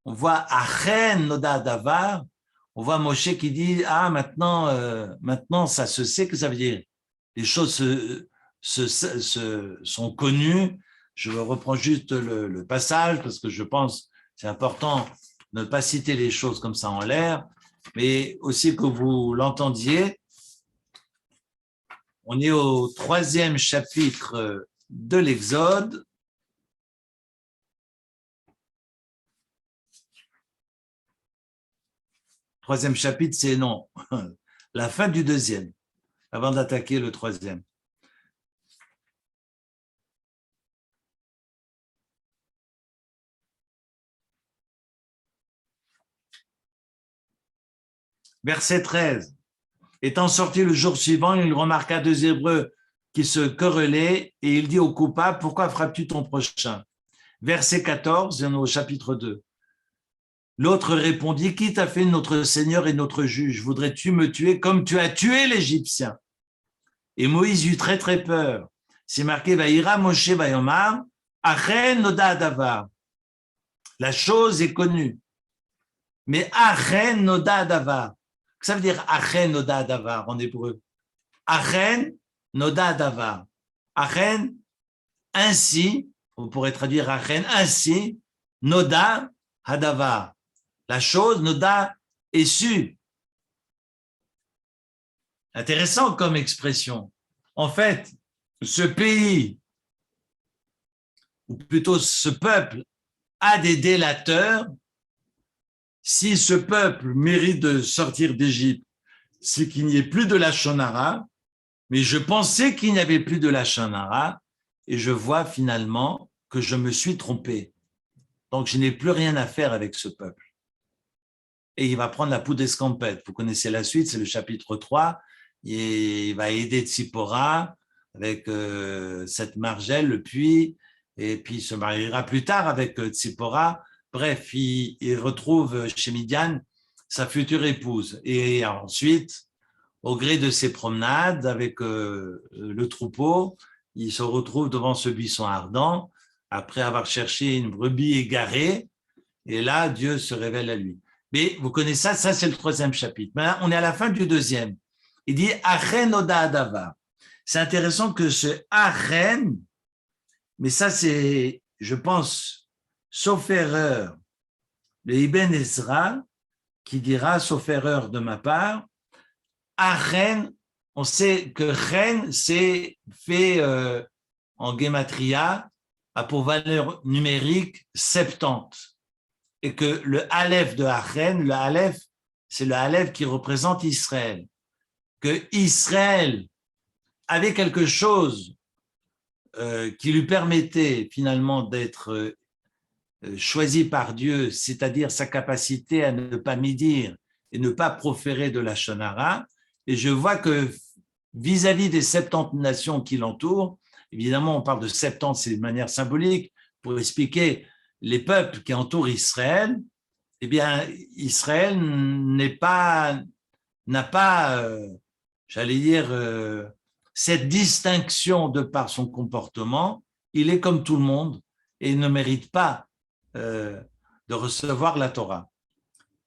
Achen Noda Davar. On voit Moshe qui dit ah maintenant ça se sait que ça veut dire les choses sont connues. Je reprends juste le passage parce que je pense que c'est important de ne pas citer les choses comme ça en l'air, mais aussi que vous l'entendiez. On est au 3e chapitre de l'Exode. Troisième chapitre, c'est non, la fin du 2e, avant d'attaquer le 3e. Verset 13. Étant sorti le jour suivant, il remarqua 2 Hébreux qui se querellaient et il dit au coupable, pourquoi frappes-tu ton prochain? Verset 14, au chapitre 2. L'autre répondit, qui t'a fait notre Seigneur et notre juge? Voudrais-tu me tuer comme tu as tué l'Égyptien? Et Moïse eut très très peur. C'est marqué, Vaïra Moshe Vayomar, Achen Noda Davar. La chose est connue. Mais Achen Noda Davar. Ça veut dire Achen Noda Davar en hébreu. Achen Noda Davar. Achen, ainsi, on pourrait traduire Achen, ainsi, Noda Hadavar. La chose, Noda, est su. Intéressant comme expression. En fait, ce pays, ou plutôt ce peuple, a des délateurs. Si ce peuple mérite de sortir d'Égypte, c'est qu'il n'y ait plus de lachon hara, mais je pensais qu'il n'y avait plus de lachon hara, et je vois finalement que je me suis trompé. Donc, je n'ai plus rien à faire avec ce peuple. Et il va prendre la poudre d'escampette. Vous connaissez la suite, c'est le chapitre 3. Et il va aider Tzipora avec cette margelle, le puits, et puis il se mariera plus tard avec Tzipora. Bref, il retrouve chez Midian sa future épouse. Et ensuite, au gré de ses promenades avec le troupeau, il se retrouve devant ce buisson ardent après avoir cherché une brebis égarée, et là, Dieu se révèle à lui. Mais vous connaissez ça, ça c'est le 3e chapitre. Maintenant, on est à la fin du 2e. Il dit Achen Oda Adava. C'est intéressant que ce Achen, mais ça c'est, je pense, sauf erreur, le Ibn Ezra qui dira, sauf erreur de ma part, Achen, on sait que Chen, c'est fait en gematria, a pour valeur numérique 70. Et que le Aleph de Achen, le Aleph, c'est le Aleph qui représente Israël. Que Israël avait quelque chose qui lui permettait finalement d'être choisi par Dieu, c'est-à-dire sa capacité à ne pas médire et ne pas proférer de la shonara. Et je vois que vis-à-vis des 70 nations qui l'entourent, évidemment on parle de 70, c'est de manière symbolique, pour expliquer les peuples qui entourent Israël, eh bien Israël n'a pas, j'allais dire, cette distinction de par son comportement. Il est comme tout le monde et il ne mérite pas de recevoir la Torah.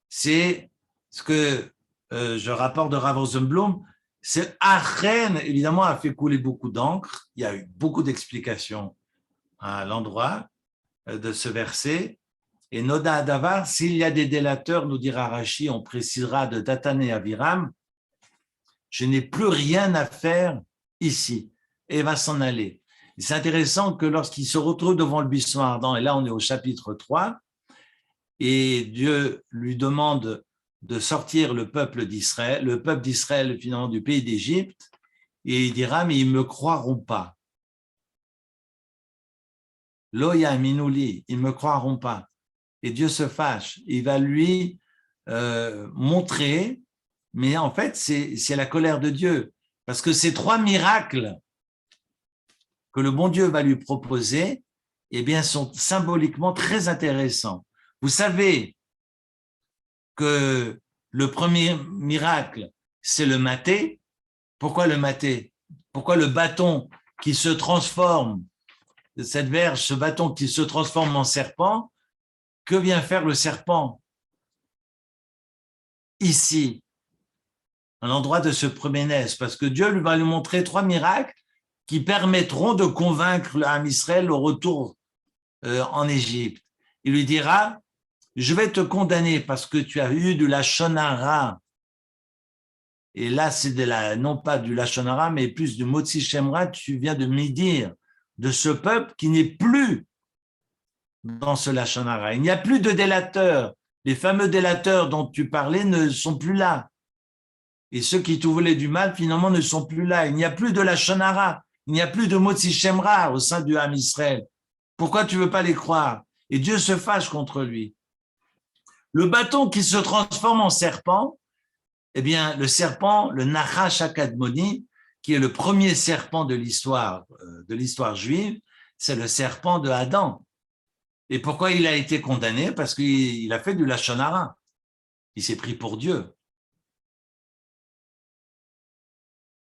C'est ce que je rapporte de Rav Rosenblum. C'est Achen, évidemment, a fait couler beaucoup d'encre. Il y a eu beaucoup d'explications à l'endroit de ce verset. Et Noda Adavar, s'il y a des délateurs, nous dira Rashi, on précisera de Datan et Aviram, je n'ai plus rien à faire ici. Et il va s'en aller. C'est intéressant que lorsqu'il se retrouve devant le buisson ardent, et là on est au chapitre 3, et Dieu lui demande de sortir le peuple d'Israël finalement du pays d'Égypte, et il dira, mais ils ne me croiront pas. Loya Minouli, ils ne me croiront pas. Et Dieu se fâche. Il va lui montrer, mais en fait, c'est la colère de Dieu. Parce que ces 3 miracles que le bon Dieu va lui proposer, eh bien, sont symboliquement très intéressants. Vous savez que le premier miracle, c'est le maté. Pourquoi le maté? Pourquoi le bâton qui se transforme, cette verge, ce bâton qui se transforme en serpent? Que vient faire le serpent ici, à l'endroit de ce premier naissance? Parce que Dieu va lui montrer 3 miracles qui permettront de convaincre l'âme Israël au retour en Égypte. Il lui dira, je vais te condamner parce que tu as eu de la shonara. Et là, c'est non pas du lachonara, mais plus du motzi shemra, tu viens de me dire, de ce peuple qui n'est plus dans ce lachonara. Il n'y a plus de délateurs. Les fameux délateurs dont tu parlais ne sont plus là. Et ceux qui te voulaient du mal, finalement, ne sont plus là. Il n'y a plus de lachonara. Il n'y a plus de motzi shemra au sein du Ham Israël. Pourquoi tu ne veux pas les croire? Et Dieu se fâche contre lui. Le bâton qui se transforme en serpent, eh bien, le serpent, le Nachash Akadmoni, qui est le premier serpent de l'histoire juive, c'est le serpent de Adam. Et pourquoi il a été condamné? Parce qu'il a fait du lachon hara. Il s'est pris pour Dieu.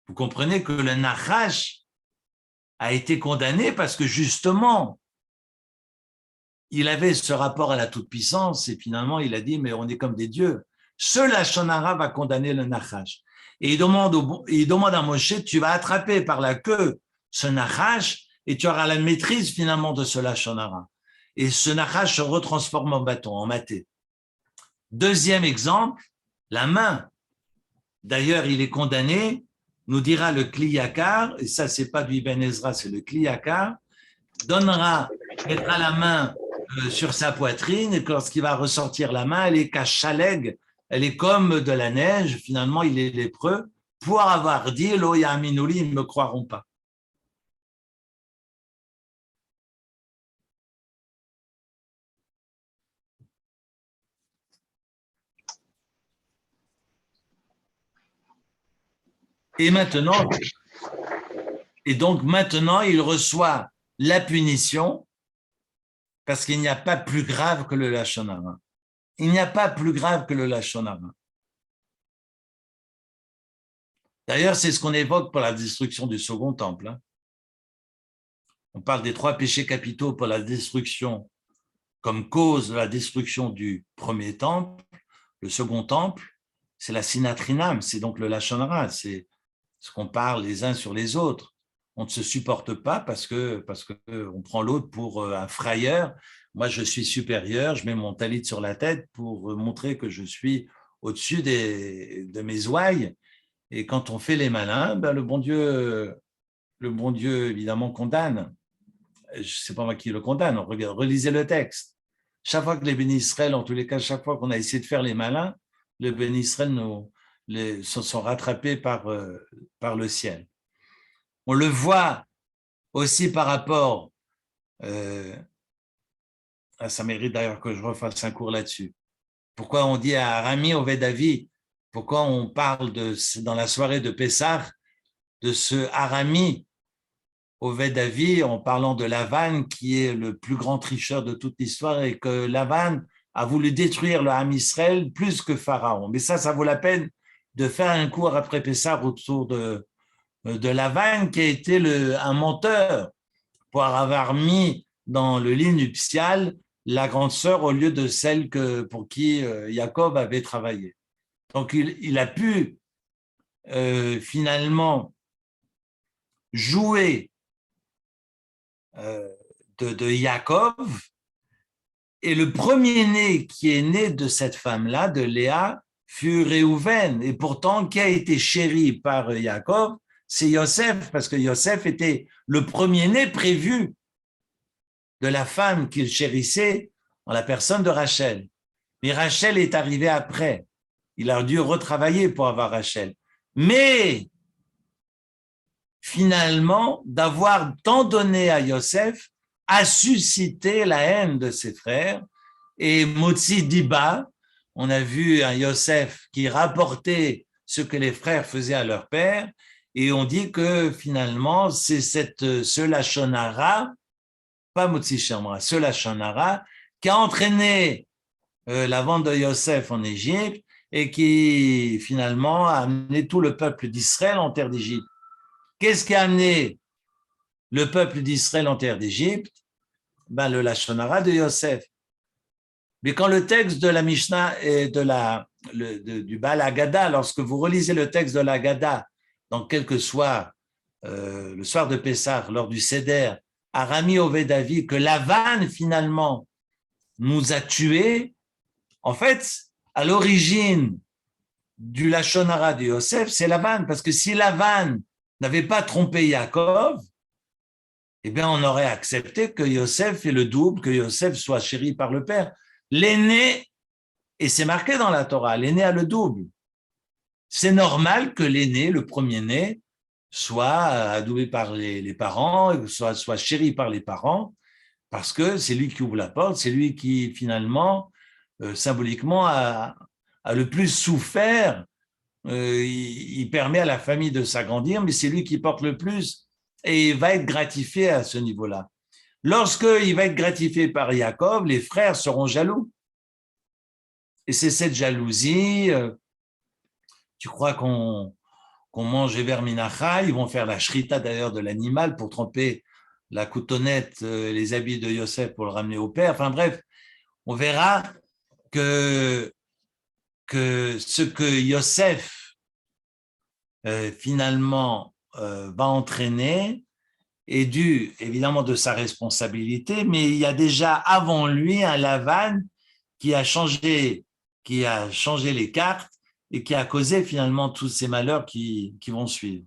Vous comprenez que le Nachash a été condamné parce que justement, il avait ce rapport à la toute-puissance et finalement, il a dit, mais on est comme des dieux. Ce lachon hara va condamner le Nachash. Et il demande à Moshe, tu vas attraper par la queue ce Nachash et tu auras la maîtrise finalement de ce lachon hara. Et ce Nachash se retransforme en bâton, en maté. Deuxième exemple, la main. D'ailleurs, il est condamné, nous dira le Kli Yakar, et ça, c'est pas du Ibn Ezra, c'est le Kli Yakar, mettra la main sur sa poitrine, et lorsqu'il va ressortir la main, elle est kachaleg, elle est comme de la neige, finalement, il est lépreux, pour avoir dit, Lo Yaminuli, ils ne me croiront pas. Et donc maintenant, il reçoit la punition parce qu'il n'y a pas plus grave que le lachon hara. Il n'y a pas plus grave que le lachon hara. D'ailleurs, c'est ce qu'on évoque pour la destruction du second temple. on parle des 3 péchés capitaux pour la destruction, comme cause de la destruction du premier temple. Le second temple, c'est la sinatrinam, c'est donc le lachon hara, c'est ce qu'on parle les uns sur les autres. On ne se supporte pas parce que on prend l'autre pour un frayeur. Moi, je suis supérieur, je mets mon talit sur la tête pour montrer que je suis au-dessus de mes ouailles. Et quand on fait les malins, ben le bon Dieu, évidemment, condamne. Ce n'est pas moi qui le condamne, relisez le texte. Chaque fois que les bénis Israël, en tous les cas, chaque fois qu'on a essayé de faire les malins, les bénis Israël se sont rattrapés par le ciel. On le voit aussi par rapport, ça mérite d'ailleurs que je refasse un cours là-dessus. Pourquoi on dit à Arami Oved Avi, pourquoi on parle dans la soirée de Pessah de ce Arami Oved Avi en parlant de Lavan qui est le plus grand tricheur de toute l'histoire et que Lavan a voulu détruire le Ham Israël plus que Pharaon. Mais ça vaut la peine de faire un cours après Pessah autour de Lavan qui a été un menteur pour avoir mis dans le lit nuptial la grande sœur au lieu de celle pour qui Jacob avait travaillé. Donc il a pu finalement jouer de Jacob, et le premier-né qui est né de cette femme-là, de Léa, fut Réhouven, et pourtant qui a été chéri par Jacob, c'est Yosef, parce que Yosef était le premier-né prévu de la femme qu'il chérissait en la personne de Rachel. Mais Rachel est arrivée après. Il a dû retravailler pour avoir Rachel. Mais finalement, d'avoir tant donné à Yosef a suscité la haine de ses frères. Et Motzi Diba, on a vu un Yosef qui rapportait ce que les frères faisaient à leur père, et on dit que finalement, c'est ce lachon hara, pas Motzi Shemra, ce lachon hara, qui a entraîné la vente de Yosef en Égypte et qui finalement a amené tout le peuple d'Israël en terre d'Égypte. Qu'est-ce qui a amené le peuple d'Israël en terre d'Égypte? Le lachon hara de Yosef. Mais quand le texte de la Mishnah et du Baal Haggadah, lorsque vous relisez le texte de l'Haggadah, dans quel que soit le soir de Pessah, lors du Seder, Arami Oved Avi, que Lavan finalement nous a tués, en fait, à l'origine du lachon hara de Yosef, c'est Lavan, parce que si Lavan n'avait pas trompé Yaakov, eh bien, on aurait accepté que Yosef ait le double, que Yosef soit chéri par le père. L'aîné, et c'est marqué dans la Torah, l'aîné a le double. C'est normal que l'aîné, le premier-né, soit adoubé par les parents, soit chéri par les parents, parce que c'est lui qui ouvre la porte, c'est lui qui, finalement, symboliquement, a le plus souffert. Il permet à la famille de s'agrandir, mais c'est lui qui porte le plus et il va être gratifié à ce niveau-là. Lorsqu'il va être gratifié par Jacob, les frères seront jaloux. Et c'est cette jalousie, tu crois qu'on mange Ever Minacha, ils vont faire la shrita d'ailleurs de l'animal pour tremper la coutonnette, les habits de Yosef pour le ramener au père. Enfin bref, on verra que ce que Yosef finalement va entraîner est dû évidemment de sa responsabilité, mais il y a déjà avant lui un Lavan qui a changé les cartes et qui a causé finalement tous ces malheurs qui vont suivre.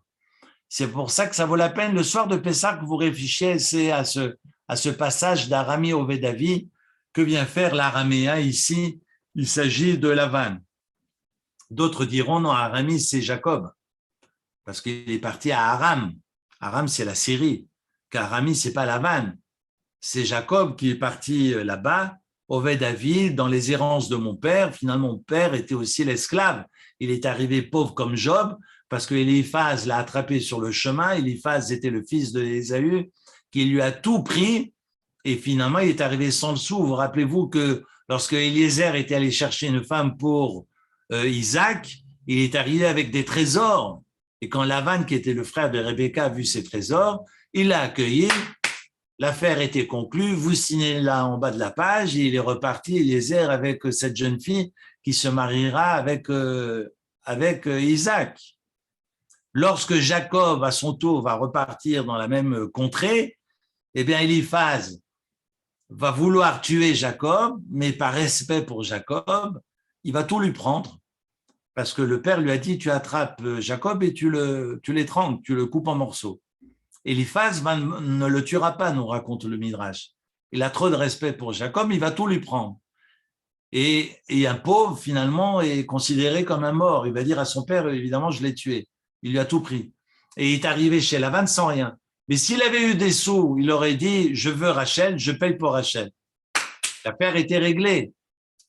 C'est pour ça que ça vaut la peine, le soir de Pessah, que vous réfléchissez à ce passage d'Arami Oved Avi, que vient faire l'araméen ici. Il s'agit de Lavan. D'autres diront, non, Arami, c'est Jacob, parce qu'il est parti à Aram. Aram, c'est la Syrie. Arami, ce n'est pas Lavan. C'est Jacob qui est parti là-bas, Oved Avi, dans les errances de mon père. Finalement, mon père était aussi l'esclave. Il est arrivé pauvre comme Job, parce que Éliphaz l'a attrapé sur le chemin. Éliphaz était le fils de Ésaü, qui lui a tout pris, et finalement, il est arrivé sans le sou. Vous rappelez-vous que lorsque Eliezer était allé chercher une femme pour Isaac, il est arrivé avec des trésors. Et quand Lavan, qui était le frère de Rebecca, a vu ces trésors, il l'a accueilli l'affaire était conclue, vous signez là en bas de la page, et il est reparti, Eliezer, avec cette jeune fille qui se mariera avec Isaac. Lorsque Jacob, à son tour, va repartir dans la même contrée, eh bien, Eliphaz va vouloir tuer Jacob, mais par respect pour Jacob, il va tout lui prendre, parce que le père lui a dit, tu attrapes Jacob et tu l'étrangles, tu le coupes en morceaux. Eliphaz ne le tuera pas, nous raconte le Midrash. Il a trop de respect pour Jacob, il va tout lui prendre. Et un pauvre, finalement, est considéré comme un mort. Il va dire à son père, évidemment, je l'ai tué. Il lui a tout pris. Et il est arrivé chez Lavan sans rien. Mais s'il avait eu des sous, il aurait dit, je veux Rachel, je paye pour Rachel. L'affaire était réglée.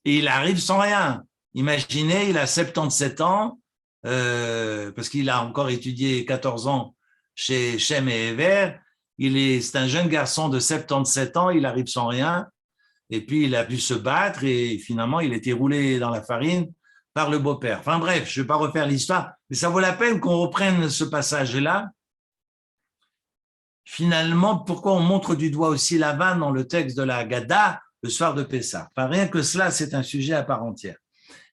Et il arrive sans rien. Imaginez, il a 77 ans, parce qu'il a encore étudié 14 ans chez Shem et Ever. C'est un jeune garçon de 77 ans, il arrive sans rien. Et puis, il a pu se battre et finalement, il a été roulé dans la farine par le beau-père. Enfin bref, je ne vais pas refaire l'histoire, mais ça vaut la peine qu'on reprenne ce passage-là. Finalement, pourquoi on montre du doigt aussi Lavan dans le texte de la Haggadah le soir de Pessah? Enfin, rien que cela, c'est un sujet à part entière.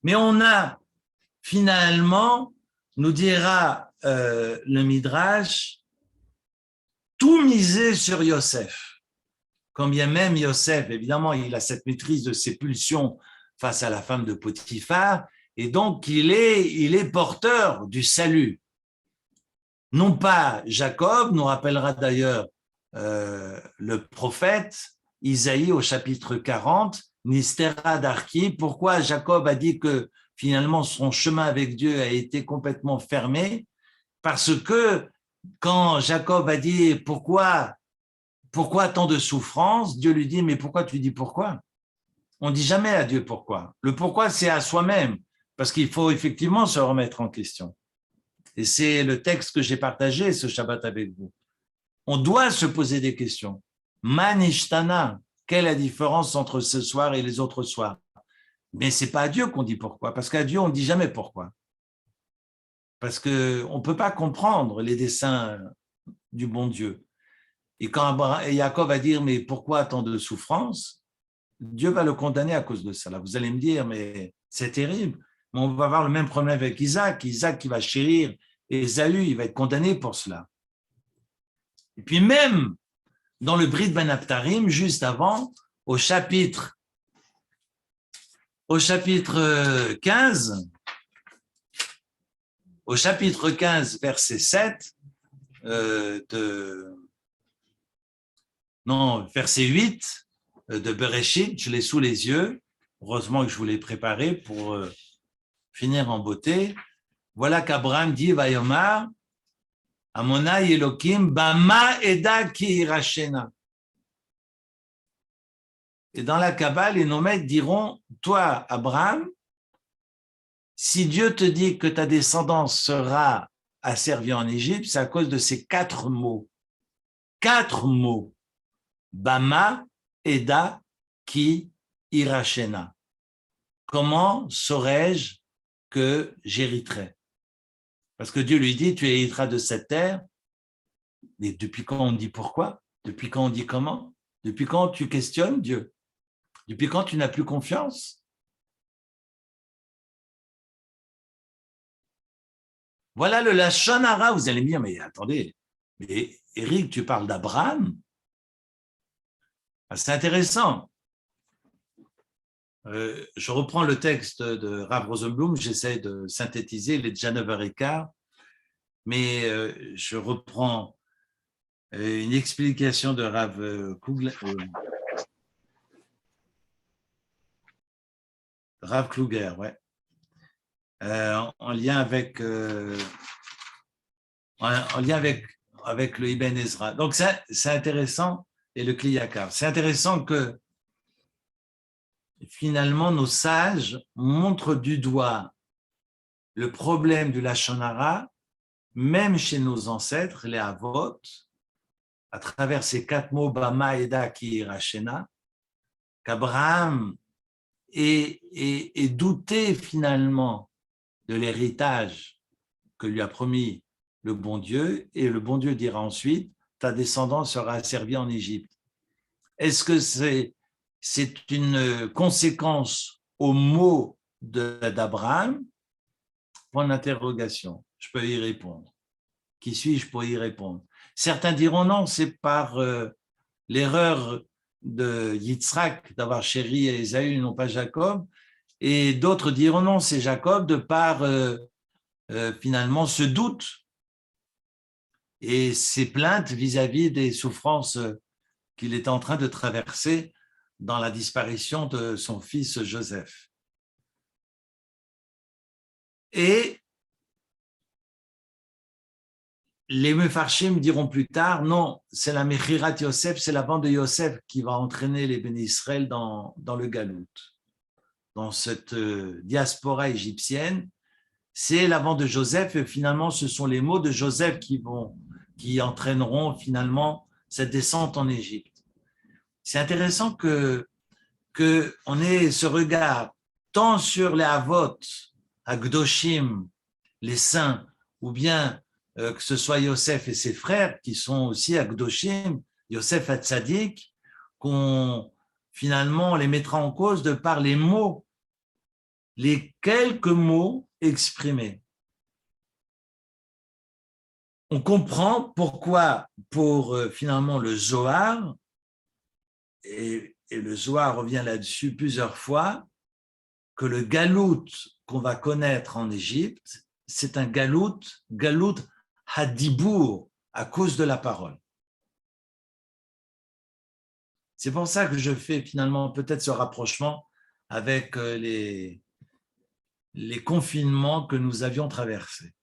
Mais on a finalement, nous dira le Midrash, tout misé sur Yosef. Quand bien même Yosef, évidemment, il a cette maîtrise de ses pulsions face à la femme de Potiphar, et donc il est porteur du salut. Non pas Jacob, nous rappellera d'ailleurs le prophète Isaïe au chapitre 40, Nistera d'Arki, pourquoi Jacob a dit que finalement son chemin avec Dieu a été complètement fermé, parce que quand Jacob a dit pourquoi tant de souffrance, Dieu lui dit mais pourquoi tu dis pourquoi? On ne dit jamais à Dieu pourquoi. Le pourquoi, c'est à soi-même, parce qu'il faut effectivement se remettre en question. Et c'est le texte que j'ai partagé ce Shabbat avec vous. On doit se poser des questions. Manishtana, quelle est la différence entre ce soir et les autres soirs? Mais ce n'est pas à Dieu qu'on dit pourquoi, parce qu'à Dieu, on ne dit jamais pourquoi. Parce qu'on ne peut pas comprendre les desseins du bon Dieu. Et quand Jacob va dire, mais pourquoi tant de souffrance? Dieu va le condamner à cause de ça. Là, vous allez me dire, mais c'est terrible. Mais on va avoir le même problème avec Isaac. Isaac qui va chérir Ésaü, il va être condamné pour cela. Et puis même dans le Brit Ben Abtarim, juste avant, au chapitre 15, verset 7, verset 8 de Bereshit, je l'ai sous les yeux. Heureusement que je vous l'ai préparé pour finir en beauté. Voilà qu'Abraham dit, Vayomar, Amonai Elokim, Bama Eda Ki Irashena. Et dans la Kabbale, les nomades diront, toi, Abraham, si Dieu te dit que ta descendance sera asservie en Égypte, c'est à cause de ces 4 mots. 4 mots. Bama, Eda, Ki, Irashena. Comment saurais-je que j'hériterai? Parce que Dieu lui dit, tu hériteras de cette terre. Mais depuis quand on dit pourquoi? Depuis quand on dit comment? Depuis quand tu questionnes Dieu? Depuis quand tu n'as plus confiance? Voilà le Lashon Hara. Vous allez me dire, mais attendez, mais Eric, tu parles d'Abraham? C'est intéressant. Je reprends le texte de Rav Rosenblum, j'essaie de synthétiser, il est déjà 9h15, mais je reprends une explication de Rav Kluger, ouais. En lien avec le Ibn Ezra. Donc c'est intéressant, et le Kli Yakar. C'est intéressant que finalement nos sages montrent du doigt le problème du Lashon Hara, même chez nos ancêtres, les Avot, à travers ces 4 mots Bama, Eda, Ki, Irashena, qu'Abraham est douté finalement de l'héritage que lui a promis le bon Dieu, et le bon Dieu dira ensuite, ta descendance sera asservie en Égypte. Est-ce que c'est une conséquence au mot d'Abraham? Point d'interrogation. Je peux y répondre. Qui suis-je pour y répondre? Certains diront non, c'est par l'erreur de Yitzhak d'avoir chéri Ésaü, non pas Jacob. Et d'autres diront non, c'est Jacob de par finalement ce doute et ses plaintes vis-à-vis des souffrances qu'il est en train de traverser dans la disparition de son fils Joseph. Et les Mefarshim diront plus tard, non, c'est la Mechirat Yosef, c'est la vente de Yosef qui va entraîner les Béné Israël dans le Galout, dans cette diaspora égyptienne. C'est la vente de Joseph et finalement, ce sont les mots de Joseph qui entraîneront finalement cette descente en Égypte. C'est intéressant qu'on ait ce regard tant sur les Avot, Agdoshim, les saints, ou bien que ce soit Yosef et ses frères qui sont aussi Agdoshim, Yosef Hatzadik, qu'on finalement les mettra en cause de par les mots, les quelques mots exprimés. On comprend pourquoi pour finalement le Zohar, et le Zohar revient là-dessus plusieurs fois, que le galout qu'on va connaître en Égypte, c'est un galout hadibour, à cause de la parole. C'est pour ça que je fais finalement peut-être ce rapprochement avec les confinements que nous avions traversés.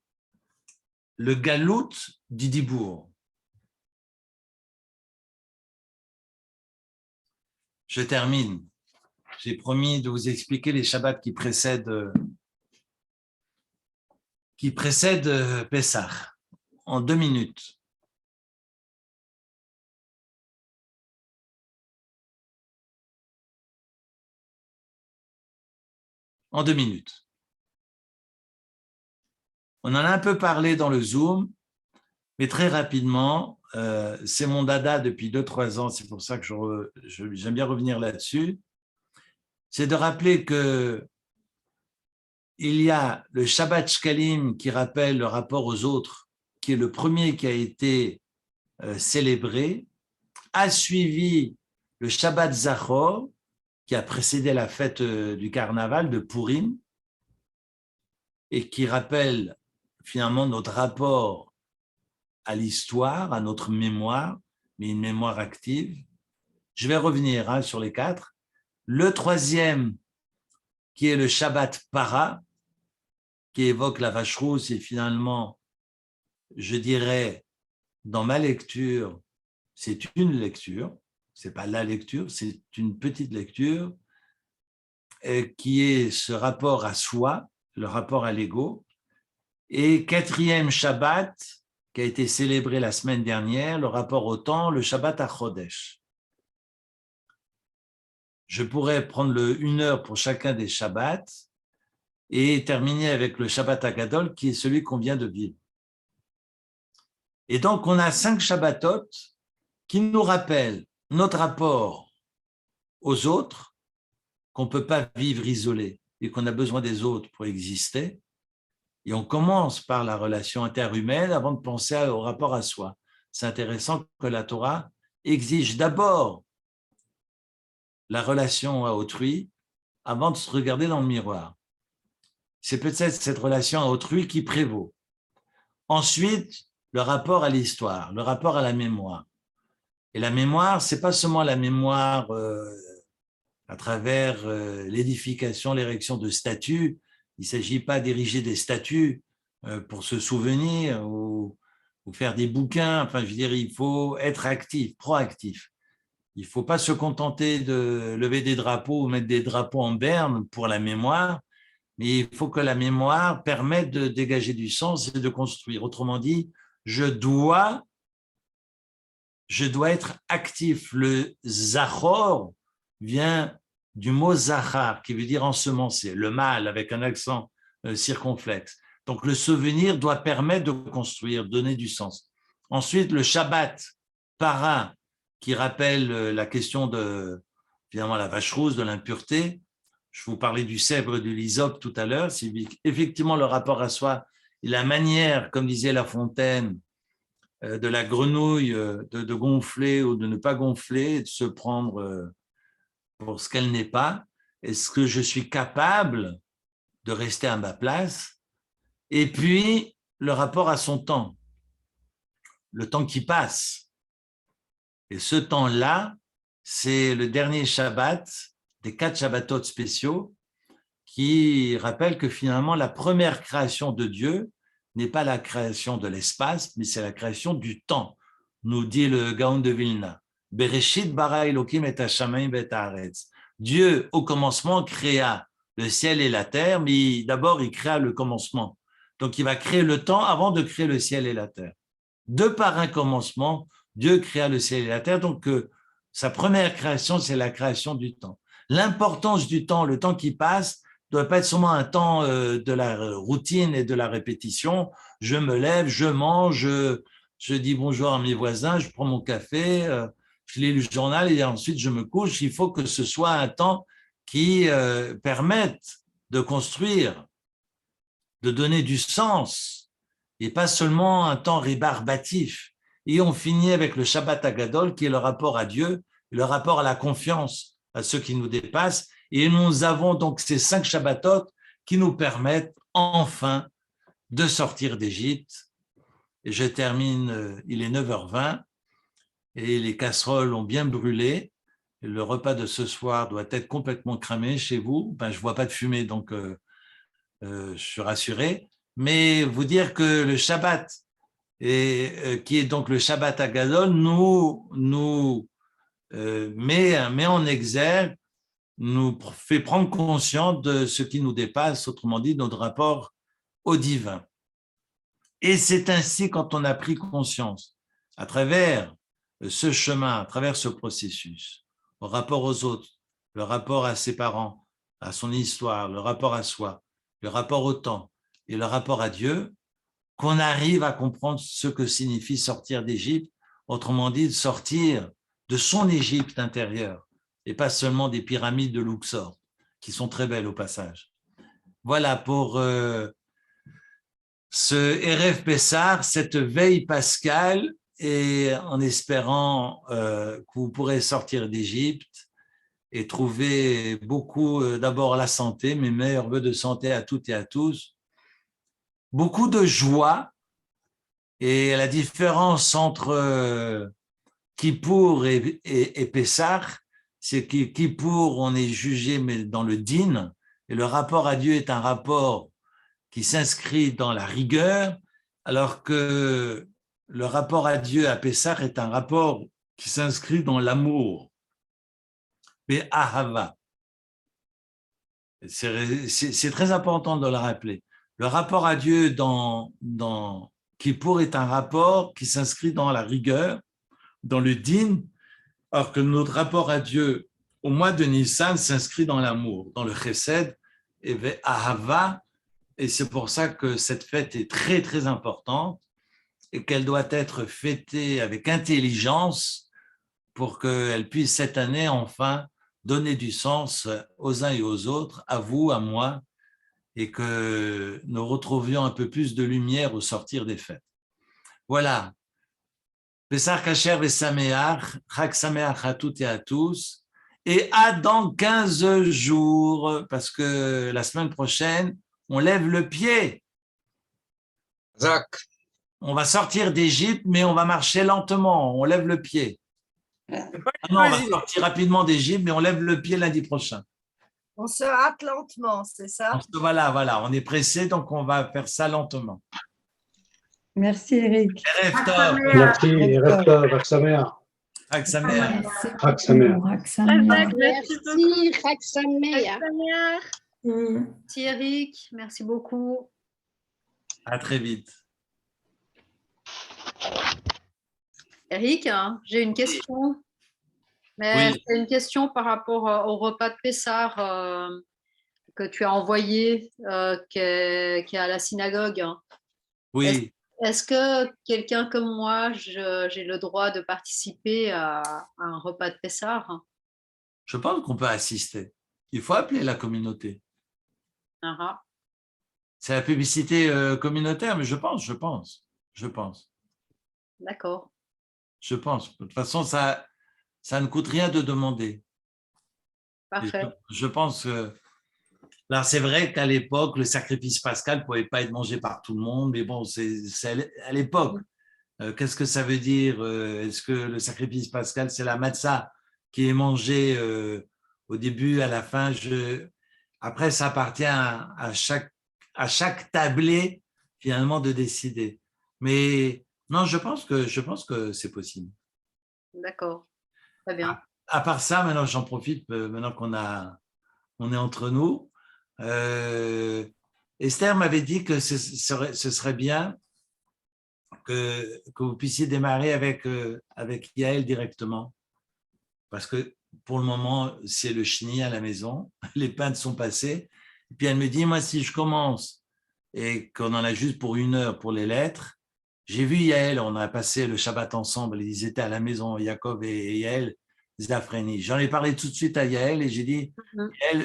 Le galout du dibour. Je termine. J'ai promis de vous expliquer les Shabbats qui précèdent Pessah en 2 minutes. En 2 minutes. On en a un peu parlé dans le Zoom, mais très rapidement, c'est mon dada depuis 2-3 ans, c'est pour ça que j'aime bien revenir là-dessus, c'est de rappeler que il y a le Shabbat Shkalim qui rappelle le rapport aux autres, qui est le premier qui a été célébré, a suivi le Shabbat Zachor, qui a précédé la fête du carnaval de Purim, et qui rappelle finalement notre rapport à l'histoire, à notre mémoire, mais une mémoire active. Je vais revenir sur les 4. Le 3e, qui est le Shabbat Para, qui évoque la vache rousse, et finalement, je dirais, dans ma lecture, c'est une lecture, ce n'est pas la lecture, c'est une petite lecture, qui est ce rapport à soi, le rapport à l'ego. Et 4e Shabbat, qui a été célébré la semaine dernière, le rapport au temps, le Shabbat à Chodesh. Je pourrais prendre 1 heure pour chacun des Shabbats et terminer avec le Shabbat Agadol, qui est celui qu'on vient de vivre. Et donc, on a 5 Shabbatot qui nous rappellent notre rapport aux autres, qu'on ne peut pas vivre isolé et qu'on a besoin des autres pour exister. Et on commence par la relation interhumaine avant de penser au rapport à soi. C'est intéressant que la Torah exige d'abord la relation à autrui avant de se regarder dans le miroir. C'est peut-être cette relation à autrui qui prévaut. Ensuite, le rapport à l'histoire, le rapport à la mémoire. Et la mémoire, ce n'est pas seulement la mémoire à travers l'édification, l'érection de statues. Il ne s'agit pas d'ériger des statues pour se souvenir ou faire des bouquins. Enfin, je veux dire, il faut être actif, proactif. Il ne faut pas se contenter de lever des drapeaux ou mettre des drapeaux en berne pour la mémoire, mais il faut que la mémoire permette de dégager du sens et de construire. Autrement dit, je dois être actif. Le zachor vient du mot zachar, qui veut dire ensemencer, le mâle avec un accent circonflexe. Donc le souvenir doit permettre de construire, donner du sens. Ensuite, le Shabbat para, qui rappelle la question de, finalement, la vache rousse, de l'impureté. Je vous parlais du sèbre et de l'hysope tout à l'heure. C'est effectivement le rapport à soi et la manière, comme disait La Fontaine, de la grenouille de gonfler ou de ne pas gonfler, de se prendre pour ce qu'elle n'est pas. Est-ce que je suis capable de rester à ma place? Et puis, le rapport à son temps, le temps qui passe. Et ce temps-là, c'est le dernier Shabbat des 4 Shabbatot spéciaux qui rappelle que finalement, la première création de Dieu n'est pas la création de l'espace, mais c'est la création du temps, nous dit le Gaon de Vilna. Bereshit bara Elokim et hashamayim et haaretz. Dieu, au commencement, créa le ciel et la terre, mais d'abord, il créa le commencement. Donc, il va créer le temps avant de créer le ciel et la terre. De par un commencement, Dieu créa le ciel et la terre. Donc, sa première création, c'est la création du temps. L'importance du temps, le temps qui passe, ne doit pas être seulement un temps de la routine et de la répétition. Je me lève, je mange, je dis bonjour à mes voisins, je prends mon café, je lis le journal et ensuite je me couche. Il faut que ce soit un temps qui permette de construire, de donner du sens et pas seulement un temps rébarbatif. Et on finit avec le Shabbat Hagadol qui est le rapport à Dieu, le rapport à la confiance à ceux qui nous dépassent. Et nous avons donc ces 5 Shabbatot qui nous permettent enfin de sortir d'Égypte. Et je termine, il est 9h20 et les casseroles ont bien brûlé. Le repas de ce soir doit être complètement cramé chez vous. Ben, je ne vois pas de fumée, donc je suis rassuré. Mais vous dire que le Shabbat, qui est donc le Shabbat Hagadol, nous met en exergue, nous fait prendre conscience de ce qui nous dépasse, autrement dit, notre rapport au divin. Et c'est ainsi, quand on a pris conscience, à travers ce chemin, à travers ce processus, au rapport aux autres, le rapport à ses parents, à son histoire, le rapport à soi, le rapport au temps et le rapport à Dieu, qu'on arrive à comprendre ce que signifie sortir d'Égypte, autrement dit, sortir de son Égypte intérieure, et pas seulement des pyramides de Luxor, qui sont très belles au passage. Voilà pour ce Erev Pessah, cette veille pascale, et en espérant que vous pourrez sortir d'Égypte et trouver beaucoup, d'abord la santé, mes meilleurs vœux de santé à toutes et à tous, beaucoup de joie, et la différence entre Kippour et Pessah, c'est que Kippour, on est jugé mais dans le din, et le rapport à Dieu est un rapport qui s'inscrit dans la rigueur, alors que le rapport à Dieu à Pessah est un rapport qui s'inscrit dans l'amour, Be'ahava. C'est très important de le rappeler. Le rapport à Dieu dans Kippour est un rapport qui s'inscrit dans la rigueur, dans le din, alors que notre rapport à Dieu au mois de Nissan s'inscrit dans l'amour, dans le chesed et ahava, et c'est pour ça que cette fête est très très importante et qu'elle doit être fêtée avec intelligence pour qu'elle puisse cette année enfin donner du sens aux uns et aux autres, à vous, à moi, et que nous retrouvions un peu plus de lumière au sortir des fêtes. Voilà. Pessah Kasher Vesameach, Chag Sameach à toutes et à tous, et à dans 15 jours, parce que la semaine prochaine, on lève le pied. Zach. On va sortir d'Égypte, mais on va marcher lentement, on lève le pied. Ah non, on va sortir rapidement d'Égypte, mais on lève le pied lundi prochain. On se hâte lentement, c'est ça? Voilà, on est pressé, donc on va faire ça lentement. Merci Eric. Merci, Erev Tov, Chag Sameach. Chag Sameach. Chag Sameach. Merci, Chag Sameach. Merci Eric, merci beaucoup. À très vite. Eric, j'ai une question. Mais oui. C'est une question par rapport au repas de Pessah que tu as envoyé, qui est à la synagogue. Oui. Est-ce que quelqu'un comme moi, j'ai le droit de participer à un repas de Pessah? Je pense qu'on peut assister. Il faut appeler la communauté. Ah, C'est la publicité communautaire, mais je pense. d'accord. De toute façon, ça ne coûte rien de demander. Parfait. Je pense que… Alors, c'est vrai qu'à l'époque, le sacrifice pascal ne pouvait pas être mangé par tout le monde, mais bon, c'est à l'époque. Qu'est-ce que ça veut dire? Est-ce que le sacrifice pascal, c'est la matzah qui est mangée au début, à la fin? Après, ça appartient à chaque tablé, finalement, de décider. Mais non, je pense que c'est possible. D'accord. Très bien. À part ça, maintenant, j'en profite, maintenant on est entre nous. Esther m'avait dit que ce serait bien que vous puissiez démarrer avec Yael directement. Parce que pour le moment, c'est le chenille à la maison, les peintres sont passés. Et puis elle me dit, moi, si je commence et qu'on en a juste pour 1 heure pour les lettres, j'ai vu Yael, on a passé le Shabbat ensemble, ils étaient à la maison, Yaakov et Yael Zafreni. J'en ai parlé tout de suite à Yael et j'ai dit, Yael,